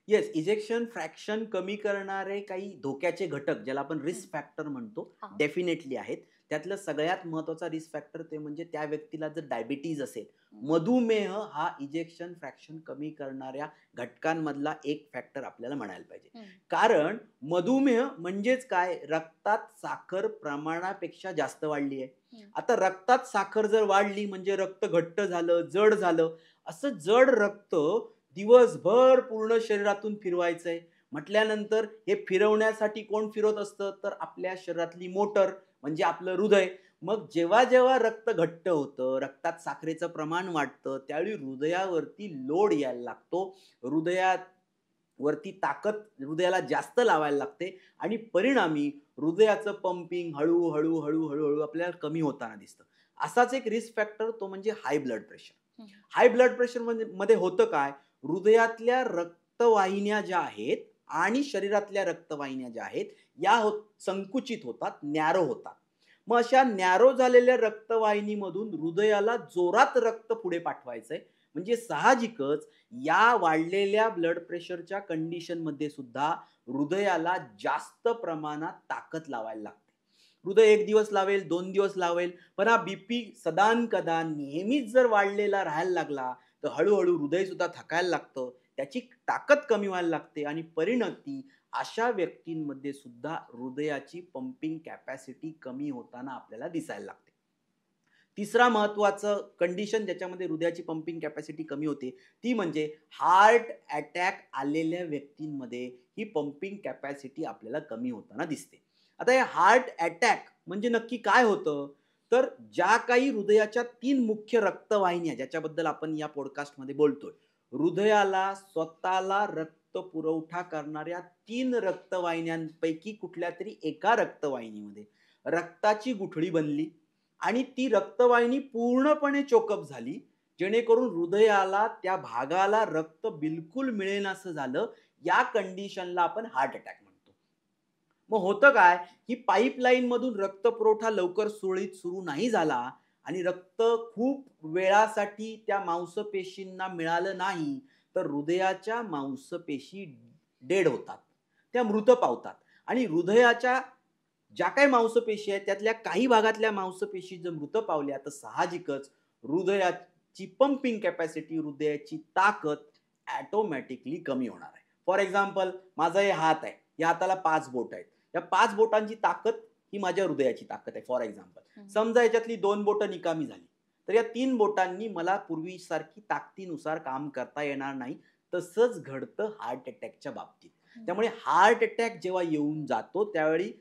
येस, इजेक्शन फ्रॅक्शन कमी करणारे काही धोक्याचे घटक ज्याला आपण हं. रिस्क फॅक्टर म्हणतो, हां. डेफिनेटली आहेत. त्यातलं सगळ्यात महत्त्वाचा रिस्क फॅक्टर ते म्हणजे त्या व्यक्तीला जर डायबिटीज असेल, हं. मधुमेह हा इजेक्शन फ्रॅक्शन कमी करणाऱ्या घटकांमधला एक फॅक्टर आपल्याला म्हणायला पाहिजे. हं. कारण मधुमेह म्हणजेच काय? रक्तात साखर प्रमाणापेक्षा जास्त वाढली आहे. हं. आता रक्तात साखर जर वाढली म्हणजे रक्त घट्ट झालं, जड झालं. असं जड रक्त दिवसभर पूर्ण शरीरातून फिरवायचंय म्हटल्यानंतर हे फिरवण्यासाठी कोण फिरवत असतं? तर आपल्या शरीरातली मोटर म्हणजे आपलं हृदय. मग जेव्हा जेव्हा रक्त घट्ट होतं, रक्तात साखरेचं प्रमाण वाढतं, त्यावेळी हृदयावरती लोड यायला लागतो. हृदयावरती ताकद हृदयाला जास्त लावायला लागते आणि परिणामी हृदयाचं पंपिंग हळू-हळू, हळू-हळू आपल्याला कमी होताना दिसतं. असाच एक रिस्क फॅक्टर तो म्हणजे हाय ब्लड प्रेशर. हं. हाय ब्लड प्रेशर मध्ये होतं काय? हृदयातल्या रक्तवाहिन्या ज्या आहेत आणि शरीरातल्या रक्तवाहिन्या ज्या आहेत, या संकुचित होतात, नॅरो होतात. मग अशा नॅरो झालेल्या रक्तवाहिनीमधून हृदयाला जोरात रक्त पुढे पाठवायचंय. म्हणजे साहजिकच या वाढलेल्या ब्लड प्रेशरच्या कंडिशनमध्ये सुद्धा हृदयाला जास्त प्रमाणात ताकद लावायला लागते. हृदय 1 दिवस लावेल, 2 दिवस लावेल, पण हा बीपी सदानकदा नेहमीच जर वाढलेला राहायला लागला, तर हळू-हळू हृदयसुद्धा थकायला लागतं. त्याची ताकद कमी व्हायला लागते आणि परिणती अशा व्यक्तींमध्ये सुद्धा हृदयाची पंपिंग कॅपॅसिटी कमी होताना आपल्याला दिसायला लागते. तिसरा महत्त्वाचं कंडिशन ज्याच्यामध्ये हृदयाची पंपिंग कॅपॅसिटी कमी होते, ती म्हणजे हार्ट अटॅक आलेल्या व्यक्तींमध्ये ही पंपिंग कॅपॅसिटी आपल्याला कमी होताना दिसते. आता हे हार्ट अटॅक म्हणजे नक्की काय होतं? तर ज्या काही हृदयाच्या 3 मुख्य रक्तवाहिन्या ज्याच्याबद्दल आपण या पॉडकास्टमध्ये बोलतोय. हृदयाला स्वतःला रक्त पुरवठा करणाऱ्या 3 रक्तवाहिन्यांपैकी कुठल्यातरी एका रक्तवाहिनीमध्ये रक्ताची गुठळी बनली आणि ती रक्तवाहिनी पूर्णपणे चोकअप झाली, जेणेकरून हृदयाला त्या भागाला रक्त बिलकुल मिळेनासं झालं. या कंडिशनला आपण हार्ट अटॅक म्हणतो. मग होतं काय, की पाईपलाईनमधून रक्तपुरवठा लवकर सुरळीत सुरू नाही झाला आणि रक्त खूप वेळासाठी त्या मांसपेशींना मिळालं नाही, तर हृदयाच्या मांसपेशी डेड होतात. त्या मृत पावतात आणि हृदयाच्या ज्या काही मांसपेशी आहेत त्यातल्या काही भागातल्या मांसपेशी जर मृत पावल्या तर साहजिकच हृदयाची पंपिंग कॅपॅसिटी, हृदयाची ताकद ऑटोमॅटिकली कमी होणार आहे. फॉर एक्झाम्पल माझा हे हात आहे. या हाताला 5 बोट आहेत. या 5 बोटांची ताकद ही माझ्या हृदयाची ताकद आहे फॉर एक्झाम्पल. हं. समजा याच्यातली 2 बोटं निकामी झाली. तर या 3 बोटांनी मला पूर्वीसारखी ताकदीनुसार काम करता येणार नाही. तसंच घडतं हार्ट अटॅकच्या बाबतीत. हं. त्यामुळे हार्ट अटॅक जेव्हा येऊन जातो त्यावेळी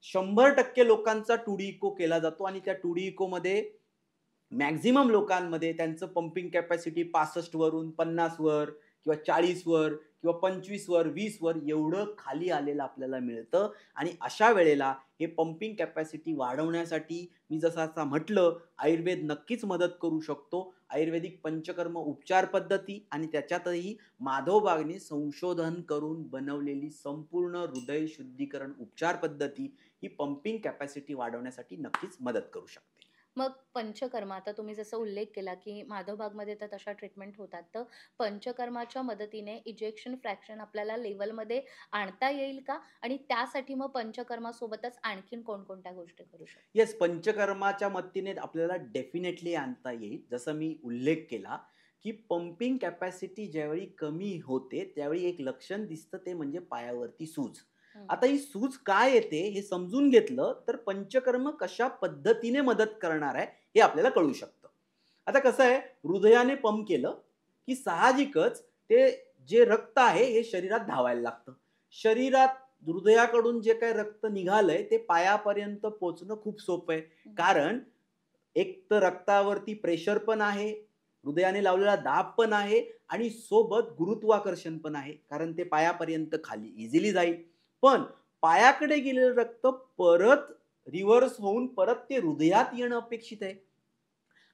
100% लोकांचा 2D इको केला जातो आणि त्या 2D इकोमध्ये मॅक्सिमम लोकांमध्ये त्यांचं पंपिंग कॅपॅसिटी 65 वरून 50 वर किंवा 40 वर किंवा 25 वर, 20 वर एवढं खाली आलेलं आपल्याला मिळतं आणि अशा वेळेला हे पंपिंग कॅपॅसिटी वाढवण्यासाठी मी जसं आता म्हटलं, आयुर्वेद नक्कीच मदत करू शकतो. आयुर्वेदिक पंचकर्म उपचार पद्धती आणि त्याच्यातही माधव बागने संशोधन करून बनवलेली संपूर्ण हृदय शुद्धीकरण उपचार पद्धती ही पंपिंग कॅपॅसिटी वाढवण्यासाठी नक्कीच मदत करू शकते. मग पंचकर्म आता तुम्ही जसा उल्लेख केला, की माधवबागमध्ये तर तशा ट्रीटमेंट होतात. तर पंचकर्माच्या मदतीने इजेक्शन फ्रॅक्शन आपल्याला लेव्हलमध्ये आणता येईल का? आणि त्यासाठी मग पंचकर्मासोबतच आणखीन कोणकोणत्या गोष्टी करू शकतो? येस, पंचकर्माच्या मदतीने आपल्याला डेफिनेटली आणता येईल. जसं मी उल्लेख केला, की पंपिंग कॅपॅसिटी ज्यावेळी कमी होते, त्यावेळी एक लक्षण दिसतं ते म्हणजे पायावरती सूज. हं. आता ही सूज काय येते हे समजून घेतलं, तर पंचकर्म कशा पद्धतीने मदत करणार आहे, हे आपल्याला कळू शकतं. आता कसं आहे, हृदयाने पंप केलं, की साहजिकच ते जे रक्त आहे हे शरीरात धावायला लागतं. शरीरात हृदयाकडून जे काही रक्त निघालंय ते पायापर्यंत पोहोचणं खूप सोपं आहे. हं. कारण एक तर रक्तावरती प्रेशर पण आहे, हृदयाने लावलेला दाब पण आहे आणि सोबत गुरुत्वाकर्षण पण आहे. कारण ते पायापर्यंत खाली इझिली जाईल. पण पायाकडे गेलेलं रक्त परत रिव्हर्स होऊन परत ते हृदयात येणं अपेक्षित आहे.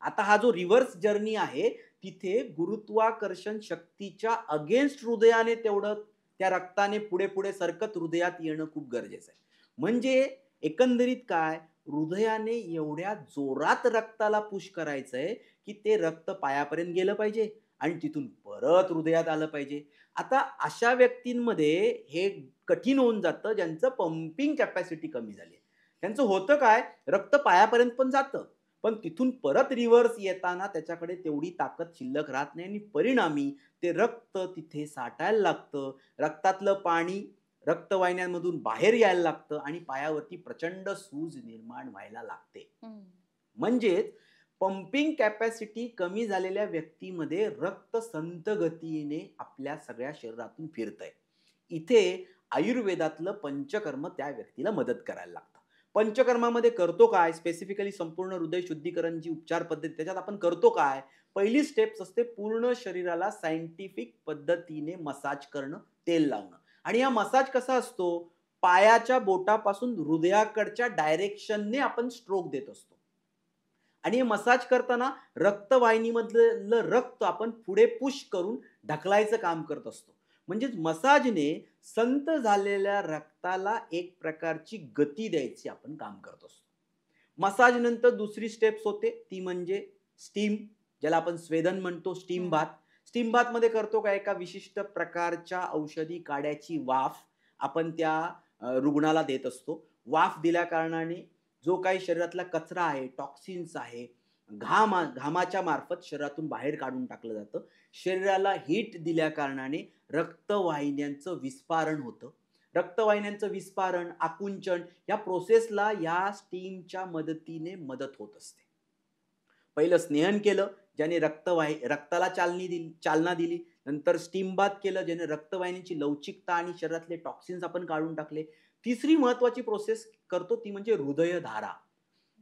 आता हा जो रिव्हर्स जर्नी आहे, तिथे गुरुत्वाकर्षण शक्तीच्या अगेन्स्ट हृदयाने तेवढं त्या रक्ताने पुढे-पुढे सरकत हृदयात येणं खूप गरजेचं आहे. म्हणजे एकंदरीत काय, हृदयाने एवढ्या जोरात रक्ताला पुश करायचंय की ते रक्त पायापर्यंत गेलं पाहिजे आणि तिथून परत हृदयात आलं पाहिजे. आता अशा व्यक्तींमध्ये हे कठीण होऊन जातं ज्यांचं पंपिंग कॅपॅसिटी कमी झाली. त्यांचं होतं काय, रक्त पायापर्यंत पण जातं, पण तिथून परत रिव्हर्स येताना त्याच्याकडे तेवढी ताकद शिल्लक राहत नाही आणि परिणामी ते रक्त तिथे साठायला लागतं. रक्तातलं पाणी रक्तवाहिन्यांमधून बाहेर यायला लागतं आणि पायावरती प्रचंड सूज निर्माण व्हायला लागते. हं. म्हणजेच पंपिंग कॅपॅसिटी कमी झालेल्या व्यक्तीमध्ये रक्त संथ गतीने आपल्या सगळ्या शरीरातून फिरतंय. इथे आयुर्वेदातलं पंचकर्म त्या व्यक्तीला मदत करायला लागतं. पंचकर्मामध्ये करतो काय, स्पेसिफिकली संपूर्ण हृदय शुद्धीकरण जी उपचार पद्धती त्याच्यात आपण करतो काय, पहिली स्टेप्स असते पूर्ण शरीराला सायंटिफिक पद्धतीने मसाज करणं, तेल लावणं. आणि हा मसाज कसा असतो, पायाच्या बोटापासून हृदयाकडच्या डायरेक्शनने आपण स्ट्रोक देत असतो. आणि हे मसाज करताना रक्तवाहिनीमधलं रक्त आपण पुढे पुश करून ढकलायचं काम करत असतो. म्हणजेच मसाजने संत झालेल्या रक्ताला एक प्रकारची गती द्यायची आपण काम करत असतो. मसाज नंतर दुसरी स्टेप्स होते ती म्हणजे स्टीम, ज्याला आपण स्वेदन म्हणतो, स्टीम हं. बाथ. स्टीम बाथ मध्ये करतो का, एका विशिष्ट प्रकारच्या औषधी काड्याची वाफ आपण त्या रुग्णाला देत असतो. वाफ दिल्या कारणाने जो काही शरीरातला कचरा आहे, टॉक्सिन्स आहे, घामाच्या मार्फत शरीरातून बाहेर काढून टाकलं जातं. शरीराला हीट दिल्या कारणाने रक्तवाहिन्यांचं विस्पारण होतं. रक्तवाहिन्यांचं विस्पारण, आकुंचन या प्रोसेसला या स्टीमच्या मदतीने मदत होत असते. पहिलं स्नेहन केलं, ज्याने रक्ताला चालना दिली. नंतर स्टीम बाथ केलं, ज्याने रक्तवाहिनीची लवचिकता आणि शरीरातले टॉक्सिन्स आपण काढून टाकले. तिसरी महत्वाची प्रोसेस करतो ती म्हणजे हृदयधारा.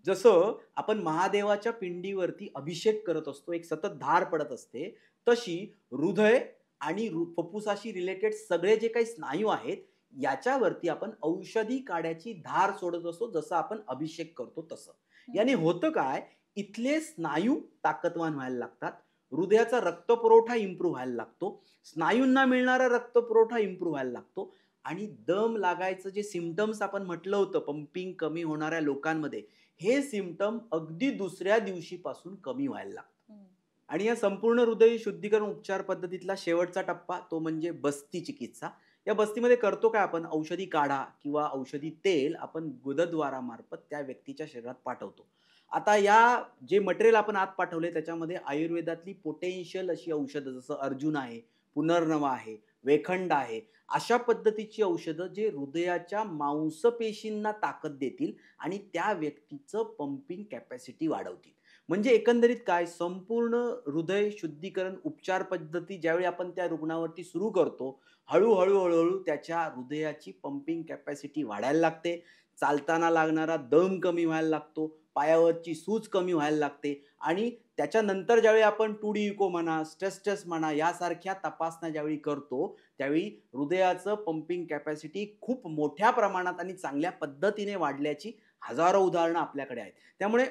जसं आपण महादेवाच्या पिंडीवरती अभिषेक करत असतो, एक सतत धार पडत असते, तशी हृदय आणि फुफ्फुसाशी रिलेटेड सगळे जे काही स्नायू आहेत याच्यावरती आपण औषधी काड्याची धार सोडत असतो, जसं आपण अभिषेक करतो तसं. याने होतं काय, इथले स्नायू ताकदवान व्हायला लागतात, हृदयाचा रक्तपुरवठा इम्प्रूव्ह व्हायला लागतो, स्नायूंना मिळणारा रक्तपुरवठा इम्प्रूव्ह व्हायला लागतो आणि दम लागायचं जे सिम्पटम्स आपण म्हटलं होतं पंपिंग कमी होणाऱ्या लोकांमध्ये, हे सिम्पटम अगदी दुसऱ्या दिवशीपासून कमी व्हायला लागतं. हं. आणि या संपूर्ण हृदय शुद्धीकरण उपचार पद्धतीतला शेवटचा टप्पा तो म्हणजे बस्ती चिकित्सा. या बस्तीमध्ये करतो काय, आपण औषधी काढा किंवा औषधी तेल आपण गुदद्वारामार्फत त्या व्यक्तीच्या शरीरात पाठवतो. आता या जे मटेरियल आपण आत पाठवले त्याच्यामध्ये आयुर्वेदातली पोटेन्शियल अशी औषधं, जसं अर्जुन आहे, पुनर्नवा आहे, वेखंड आहे, अशा पद्धतीची औषधं जे हृदयाच्या मांसपेशींना ताकद देतील आणि त्या व्यक्तीचं पंपिंग कॅपॅसिटी वाढवतील. म्हणजे एकंदरीत काय, संपूर्ण हृदय शुद्धीकरण उपचार पद्धती ज्यावेळी आपण त्या रुग्णावरती सुरू करतो, हळूहळू त्याच्या हृदयाची पंपिंग कॅपॅसिटी वाढायला लागते. चालताना लागणारा दम कमी व्हायला लागतो, पायावरची सूज कमी व्हायला लागते आणि त्याच्यानंतर ज्यावेळी आपण 2D इको म्हणा, स्ट्रेस टेस्ट म्हणा, यासारख्या तपासण्या ज्यावेळी करतो, त्यावेळी हृदयाचं पंपिंग कॅपॅसिटी खूप मोठ्या प्रमाणात आणि चांगल्या पद्धतीने वाढल्याची हजारो उदाहरणं आपल्याकडे आहेत. त्यामुळे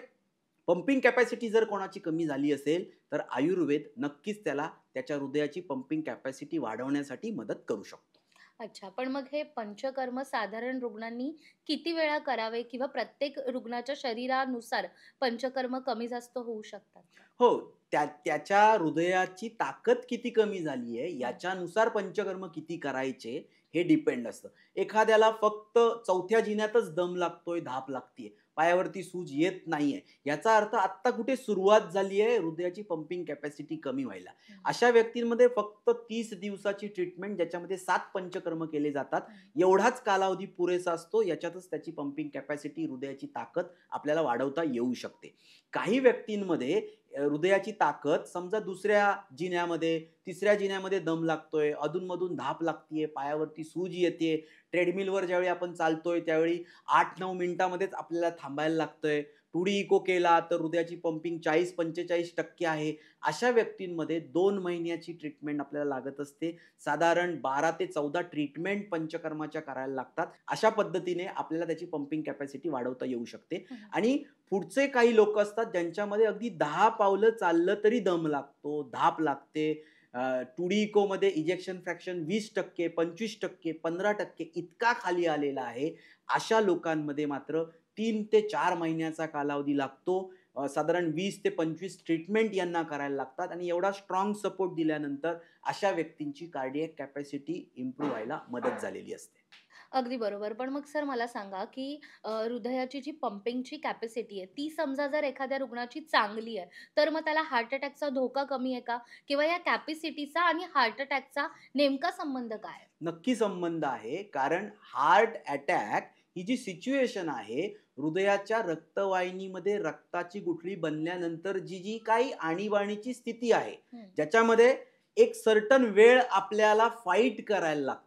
पंपिंग कॅपॅसिटी जर कोणाची कमी झाली असेल, तर आयुर्वेद नक्कीच त्याला त्याच्या हृदयाची पंपिंग कॅपॅसिटी वाढवण्यासाठी मदत करू शकतो. अच्छा. पण मग हे पंचकर्म साधारण रुग्णांनी किती वेळा करावे किंवा प्रत्येक रुग्णाच्या शरीरानुसार पंचकर्म कमी जास्त होऊ शकतात का? हो, त्याच्या हृदयाची ताकद किती कमी झाली आहे, हं. याच्यानुसार पंचकर्म किती करायचे हे डिपेंड असतं. एखाद्याला फक्त 4थ्या जिन्यातच दम लागतोय, धाप लागतीये, पायावरती सूज येत नाहीये, याचा अर्थ आत्ता कुठे सुरुवात झाली आहे हृदयाची पंपिंग कॅपॅसिटी कमी व्हायला. हं. अशा व्यक्तींमध्ये फक्त 30 दिवसाची ट्रीटमेंट, ज्याच्यामध्ये 7 पंचकर्म केले जातात, हं. एवढाच कालावधी पुरेसा असतो. याच्यातच त्याची पंपिंग कॅपॅसिटी, हृदयाची ताकद आपल्याला वाढवता येऊ शकते. काही व्यक्तींमध्ये हृदयाची ताकद समजा दुसऱ्या जिन्यामध्ये, तिसऱ्या जिन्यामध्ये दम लागतोय, अधूनमधून धाप लागतीये, पायावरती सूज येतेय, ट्रेडमिलवर ज्यावेळी आपण चालतोय त्यावेळी 8-9 मिनिटामध्येच आपल्याला थांबायला लागतंय. 2D इको केला तर हृदयाची पंपिंग 40-45% आहे. अशा व्यक्तींमध्ये 2 महिन्याची ट्रीटमेंट आपल्याला लागत असते. साधारण 12 ते 14 ट्रीटमेंट पंचकर्माच्या करायला लागतात. अशा पद्धतीने आपल्याला त्याची पंपिंग कॅपॅसिटी वाढवता येऊ शकते. हं. आणि पुढचे काही लोक असतात ज्यांच्यामध्ये अगदी 10 पावलं चाललं तरी दम लागतो, धाप लागते. 2D इकोमध्ये इजेक्शन फ्रॅक्शन 20%, 25%, 15% इतका खाली आलेला आहे. अशा लोकांमध्ये मात्र 3 ते 4 महिन्याचा कालावधी लागतो. साधारण 20 ते 25 ट्रीटमेंट यांना करायला लागतात आणि एवढा स्ट्रॉंग सपोर्ट दिल्यानंतर अशा व्यक्तींची कार्डियक कॅपॅसिटी इम्प्रूव्ह व्हायला मदत झालेली असते. अगदी बरोबर. पण मग सर मला सांगा, की हृदयाची जी पंपिंगची कॅपॅसिटी आहे, ती समजा जर एखाद्या रुग्णाची चांगली आहे, तर मग त्याला हार्ट अटॅकचा धोका कमी आहे का? किंवा या कॅपॅसिटीचा आणि हार्ट अटॅकचा नेमका संबंध काय आहे? नक्की संबंध आहे. कारण हार्ट अटॅक ही जी सिच्युएशन आहे, हृदयाच्या रक्तवाहिनीमध्ये रक्ताची गुठळी बनल्यानंतर जी काही आणीबाणीची स्थिती आहे, हं. ज्याच्यामध्ये एक सर्टन वेळ आपल्याला फाईट करायला लागते.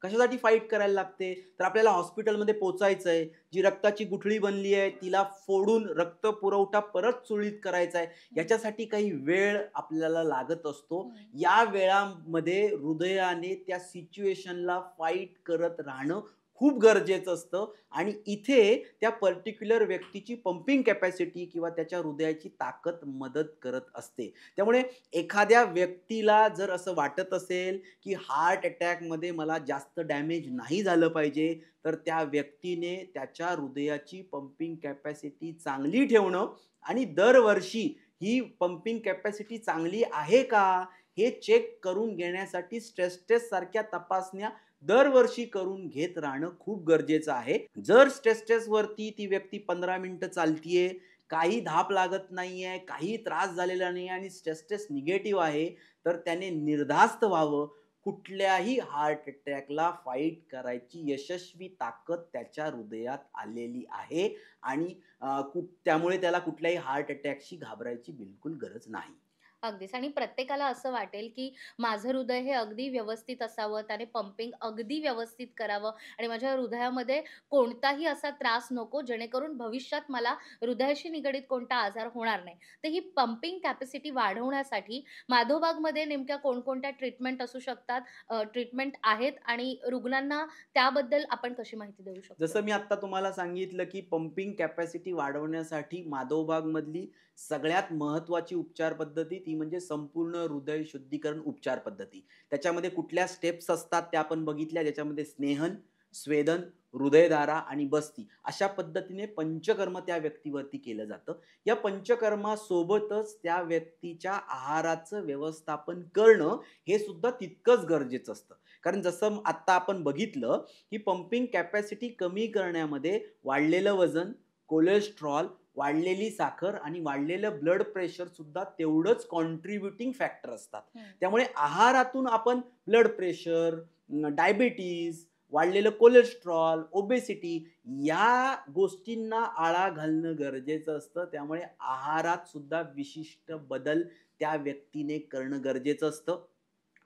कशासाठी फाईट करायला लागते? तर आपल्याला हॉस्पिटलमध्ये पोहोचायचं आहे. जी रक्ताची गुठळी बनली आहे, तिला फोडून रक्त पुरवठा परत सुरळीत करायचा आहे. याच्यासाठी काही वेळ आपल्याला लागत असतो. हं. या वेळामध्ये हृदयाने त्या सिच्युएशनला फाईट करत राहणं खूप गरजेचं असतं आणि इथे त्या पर्टिक्युलर व्यक्तीची पंपिंग कॅपॅसिटी किंवा त्याच्या हृदयाची ताकद मदत करत असते. त्यामुळे एखाद्या व्यक्तीला जर असं वाटत असेल, की हार्ट अटॅकमध्ये मला जास्त डॅमेज नाही झालं पाहिजे, तर त्या व्यक्तीने त्याच्या हृदयाची पंपिंग कॅपॅसिटी चांगली ठेवणं आणि दरवर्षी ही पंपिंग कॅपॅसिटी चांगली आहे का? हे चेक करून घेण्यासाठी स्ट्रेस टेस्ट सारख्या तपासण्या दरवर्षी करून घेत राहणं खूप गरजेचं आहे. जर स्ट्रेस टेस्ट वरती ती व्यक्ती 15 मिनिटं चालतीये, काही धाप लागत नाहीये, काही त्रास झालेला नाही आणि स्ट्रेस टेस्ट निगेटिव्ह आहे, तर त्याने निर्धास्त व्हावं. कुठल्याही हार्ट अटॅकला फाईट करायची यशस्वी ताकद त्याच्या हृदयात आलेली आहे आणि त्यामुळे त्याला कुठल्याही हार्ट अटॅकशी घाबरायची बिलकुल गरज नाही. अगदीच आणि प्रत्येकाला असं वाटेल, की माझं हृदय हे अगदी व्यवस्थित असावं, त्याने पंपिंग अगदी व्यवस्थित करावं आणि माझ्या हृदयामध्ये कोणताही असा त्रास नको, जेणेकरून भविष्यात मला हृदयाशी निगडीत कोणता आजार होणार नाही. तर ही पंपिंग कॅपॅसिटी वाढवण्यासाठी माधवबागमध्ये नेमक्या कोणकोणत्या ट्रीटमेंट असू शकतात? ट्रीटमेंट आहेत आणि रुग्णांना त्याबद्दल आपण कशी माहिती देऊ शकतो? जसं मी आत्ता तुम्हाला सांगितलं, की पंपिंग कॅपॅसिटी वाढवण्यासाठी माधवबागमधली सगळ्यात महत्त्वाची उपचार पद्धती ती म्हणजे संपूर्ण हृदय शुद्धीकरण उपचार पद्धती. त्याच्यामध्ये कुठल्या स्टेप्स असतात त्या आपण बघितल्या, ज्याच्यामध्ये स्नेहन, स्वेदन, हृदयधारा आणि बस्ती अशा पद्धतीने पंचकर्म त्या व्यक्तीवरती केलं जातं. या पंचकर्मासोबतच त्या व्यक्तीच्या आहाराचं व्यवस्थापन करणं हे सुद्धा तितकंच गरजेचं असतं. कारण जसं आत्ता आपण बघितलं, ही पंपिंग कॅपॅसिटी कमी करण्यामध्ये वाढलेलं वजन, कोलेस्ट्रॉल, वाढलेली साखर आणि वाढलेलं ब्लड प्रेशर सुद्धा तेवढंच कॉन्ट्रिब्युटिंग फॅक्टर असतात. हं. त्यामुळे आहारातून आपण ब्लड प्रेशर, डायबिटीज, वाढलेलं कोलेस्ट्रॉल, ओबेसिटी या गोष्टींना आळा घालणं गरजेचं असतं. त्यामुळे आहारात सुद्धा विशिष्ट बदल त्या व्यक्तीने करणं गरजेचं असतं.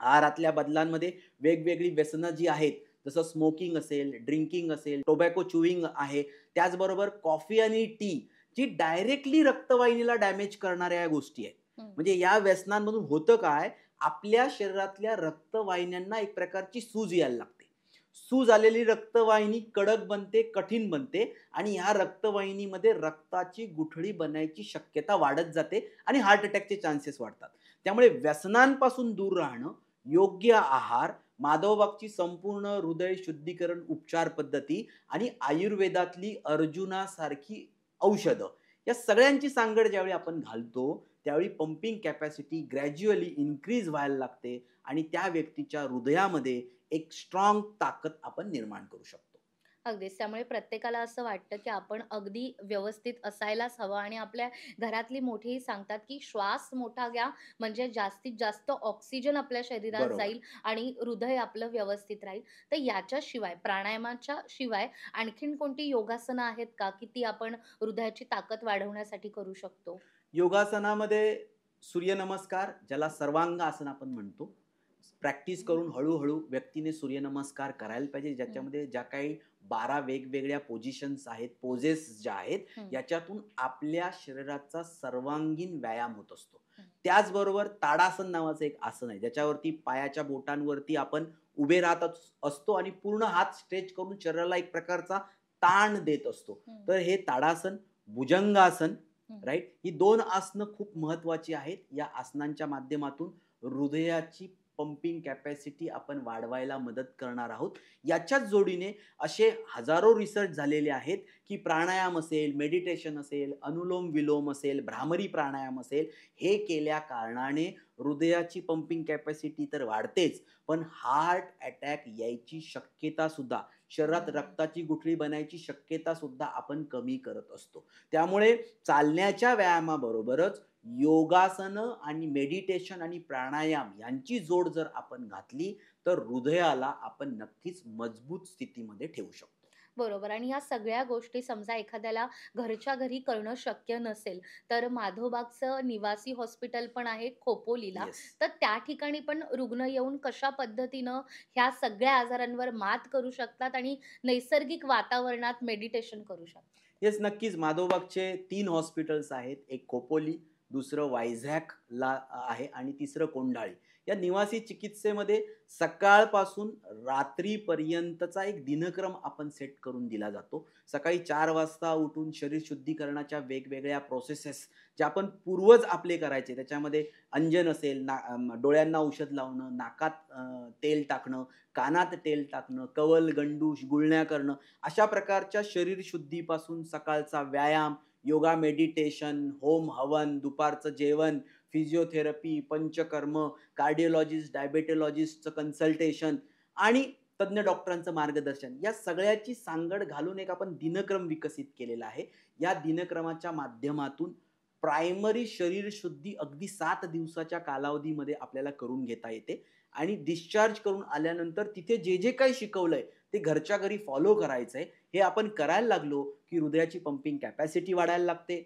आहारातल्या बदलांमध्ये वेगवेगळी व्यसनं जी आहेत, जसं स्मोकिंग असेल, ड्रिंकिंग असेल, टोबॅको च्युइंग आहे. त्याचबरोबर कॉफी आणि टी जी डायरेक्टली रक्तवाहिनीला डॅमेज करणाऱ्या या गोष्टी आहेत. हं. म्हणजे या व्यसनांमधून होतं काय, आपल्या शरीरातल्या रक्तवाहिन्यांना एक प्रकारची सूज यायला लागते. सूज आलेली रक्तवाहिनी कडक बनते, कठीण बनते आणि ह्या रक्तवाहिनीमध्ये रक्ताची गुठळी बनायची शक्यता वाढत जाते आणि हार्ट अटॅकचे चान्सेस वाढतात. त्यामुळे व्यसनांपासून दूर राहणं, योग्य आहार, माधवबागची संपूर्ण हृदय शुद्धीकरण उपचार पद्धती आणि आयुर्वेदातली अर्जुनासारखी औषधं या सगळ्यांची सांगड ज्यावेळी आपण घालतो, त्यावेळी पंपिंग कॅपॅसिटी ग्रॅज्युअली इन्क्रीज व्हायला लागते आणि त्या व्यक्तीच्या हृदयामध्ये एक स्ट्रॉंग ताकद आपण निर्माण करू शकतो. अगदीच. त्यामुळे प्रत्येकाला असं वाटतं, की आपण अगदी व्यवस्थित असायलाच हवं आणि आपल्या घरातली मोठीही सांगतात, की श्वास मोठा घ्या, म्हणजे जास्तीत जास्त ऑक्सिजन आपल्या शरीरात बरोबर. जाईल आणि हृदय आपलं व्यवस्थित राहील. तर याच्याशिवाय प्राणायामाच्या शिवाय आणखीन कोणती योगासनं आहेत का, की ती आपण हृदयाची ताकद वाढवण्यासाठी करू शकतो? योगासनामध्ये सूर्यनमस्कार ज्याला सर्वांग आसन आपण म्हणतो. प्रॅक्टिस हं. करून हळू-हळू व्यक्तीने सूर्यनमस्कार करायला पाहिजे. हं, ज्याच्यामध्ये ज्या काही 12 वेगवेगळ्या पोझिशन्स आहेत, पोजेस ज्या आहेत, हं, याच्यातून आपल्या शरीराचा सर्वांगीण व्यायाम होत असतो. हं, त्याचबरोबर ताडासन नावाचं एक आसन आहे, ज्याच्यावरती पायाच्या बोटांवरती आपण उभे राहत असतो आणि पूर्ण हात स्ट्रेच करून शरीराला एक प्रकारचा ताण देत असतो. हं, तर हे ताडासन, भुजंगासन हं. राइट? ही 2 आसनं खूप महत्त्वाची आहेत. या आसनांच्या माध्यमातून हृदयाची पंपिंग कॅपॅसिटी आपण वाढवायला मदत करणार आहोत. याच्याच जोडीने असे हजारो रिसर्च झालेले आहेत, की प्राणायाम असेल, मेडिटेशन असेल, अनुलोम-विलोम असेल, भ्रामरी प्राणायाम असेल, हे केल्या कारणाने हृदयाची पंपिंग कॅपॅसिटी तर वाढतेच, पण हार्ट अटॅक यायची शक्यता सुद्धा, शरीरात रक्ताची गुठळी बनायची शक्यता सुद्धा आपण कमी करत असतो. त्यामुळे चालण्याच्या व्यायामाबरोबरच योगासनं आणि मेडिटेशन आणि प्राणायाम यांची जोड जर आपण घातली, तर हृदयाला आपण नक्कीच मजबूत स्थितीमध्ये ठेवू शकतो. बरोबर. आणि ह्या सगळ्या गोष्टी समजा एखाद्याला घरच्या घरी करणं शक्य नसेल, तर माधोबागचं निवासी हॉस्पिटल पण आहे खोपोलीला. येस. तर त्या ठिकाणी पण रुग्ण येऊन कशा पद्धतीनं ह्या सगळ्या आजारांवर मात करू शकतात आणि नैसर्गिक वातावरणात मेडिटेशन करू शकतात? येस, नक्कीच. माधवबागचे 3 हॉस्पिटल्स आहेत. एक खोपोली, दुसरं वायझॅकला आहे आणि तिसरं कोंढाळी. या निवासी चिकित्सेमध्ये सकाळपासून रात्रीपर्यंतचा एक दिनक्रम आपण सेट करून दिला जातो. सकाळी 4 वाजता उठून शरीर शुद्धीकरणाच्या वेगवेगळ्या प्रोसेसेस जे आपण पूर्वज आपले करायचे, त्याच्यामध्ये अंजन असेल, डोळ्यांना औषध लावणं, नाकात तेल टाकणं, कानात तेल टाकणं, कवल, गंडू, गुळण्या करणं, अशा प्रकारच्या शरीर शुद्धीपासून सकाळचा व्यायाम, योगा, मेडिटेशन, होम हवन, दुपारचं जेवण, फिजिओथेरपी, पंचकर्म, कार्डिओलॉजिस्ट, डायबेटॉलॉजिस्टचं कन्सल्टेशन आणि तज्ञ डॉक्टरांचं मार्गदर्शन, या सगळ्याची सांगड घालून एक आपण दिनक्रम विकसित केलेला आहे. या दिनक्रमाच्या माध्यमातून प्रायमरी शरीर शुद्धी अगदी 7 दिवसाच्या कालावधीमध्ये आपल्याला करून घेता येते आणि डिस्चार्ज करून आल्यानंतर तिथे जे जे काही शिकवलंय ते घरच्या घरी फॉलो करायचंय. हे आपण करायला लागलो, की हृदयाची पंपिंग कॅपॅसिटी वाढायला लागते.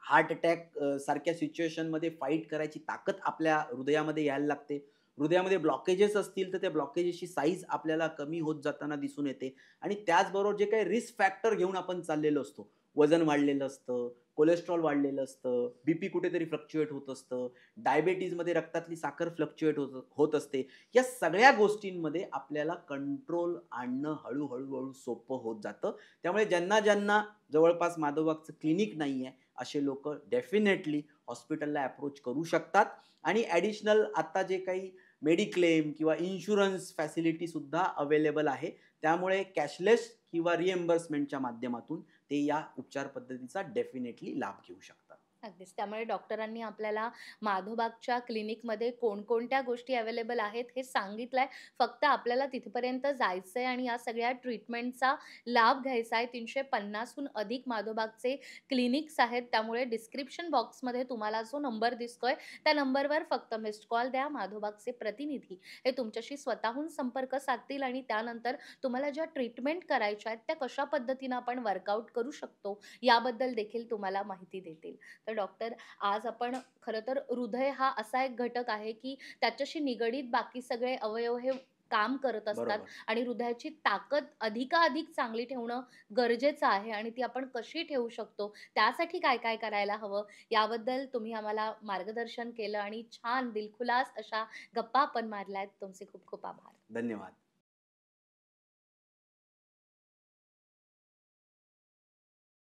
हार्ट अटॅक सारख्या सिच्युएशनमध्ये फाईट करायची ताकद आपल्या हृदयामध्ये यायला लागते. हृदयामध्ये ब्लॉकेजेस असतील, तर त्या ब्लॉकेजेसची साईज आपल्याला कमी होत जाताना दिसून येते आणि त्याचबरोबर जे काही रिस्क फॅक्टर घेऊन आपण चाललेलो असतो, वजन वाढलेलं असतं, कोलेस्ट्रॉल वाढलेलं असतं, बीपी कुठेतरी फ्लक्च्युएट होत असतं, डायबिटीजमध्ये रक्तातली साखर फ्लक्च्युएट होत असते. या सगळ्या गोष्टींमध्ये आपल्याला कंट्रोल आणणं हळू सोपं होत जातं. त्यामुळे ज्यांना जवळपास माधवबागचं क्लिनिक नाहीये, असे लोकं डेफिनेटली हॉस्पिटलला अप्रोच करू शकतात आणि ॲडिशनल आता जे काही मेडिक्लेम किंवा इन्शुरन्स फॅसिलिटी सुद्धा अवेलेबल आहे. त्यामुळे कॅशलेस किंवा रिएम्बर्समेंटच्या माध्यमातून ते या उपचार पद्धतीचा डेफिनेटली लाभ घेऊ शकतात. अगदीच. त्यामुळे डॉक्टरांनी आपल्याला माधोबागच्या क्लिनिकमध्ये कोणकोणत्या गोष्टी अवेलेबल आहेत हे सांगितलंय. फक्त आपल्याला तिथपर्यंत जायचंय आणि या सगळ्या ट्रीटमेंटचा लाभ घ्यायचा आहे. 350 हून अधिक माधोबागचे क्लिनिक्स आहेत. त्यामुळे डिस्क्रिप्शन बॉक्समध्ये तुम्हाला जो नंबर दिसतोय, त्या नंबरवर फक्त मिस्ड कॉल द्या. माधोबागचे प्रतिनिधी हे तुमच्याशी स्वतःहून संपर्क साधतील आणि त्यानंतर तुम्हाला ज्या ट्रीटमेंट करायच्या आहेत, त्या कशा पद्धतीनं आपण वर्कआउट करू शकतो, याबद्दल देखील तुम्हाला माहिती देतील. तर डॉक्टर, आज आपण खरं तर हृदय हा असा एक घटक आहे, की त्याच्याशी निगडीत बाकी सगळे अवयव हे काम करत असतात बरोबर. आणि हृदयाची ताकद अधिकाधिक चांगली ठेवणं गरजेचं आहे आणि ती आपण कशी ठेवू शकतो, त्यासाठी काय-काय करायला हवं, याबद्दल तुम्ही आम्हाला मार्गदर्शन केलं आणि छान दिलखुलास अशा गप्पा आपण मारल्यात. तुमचे खूप खूप आभार. धन्यवाद.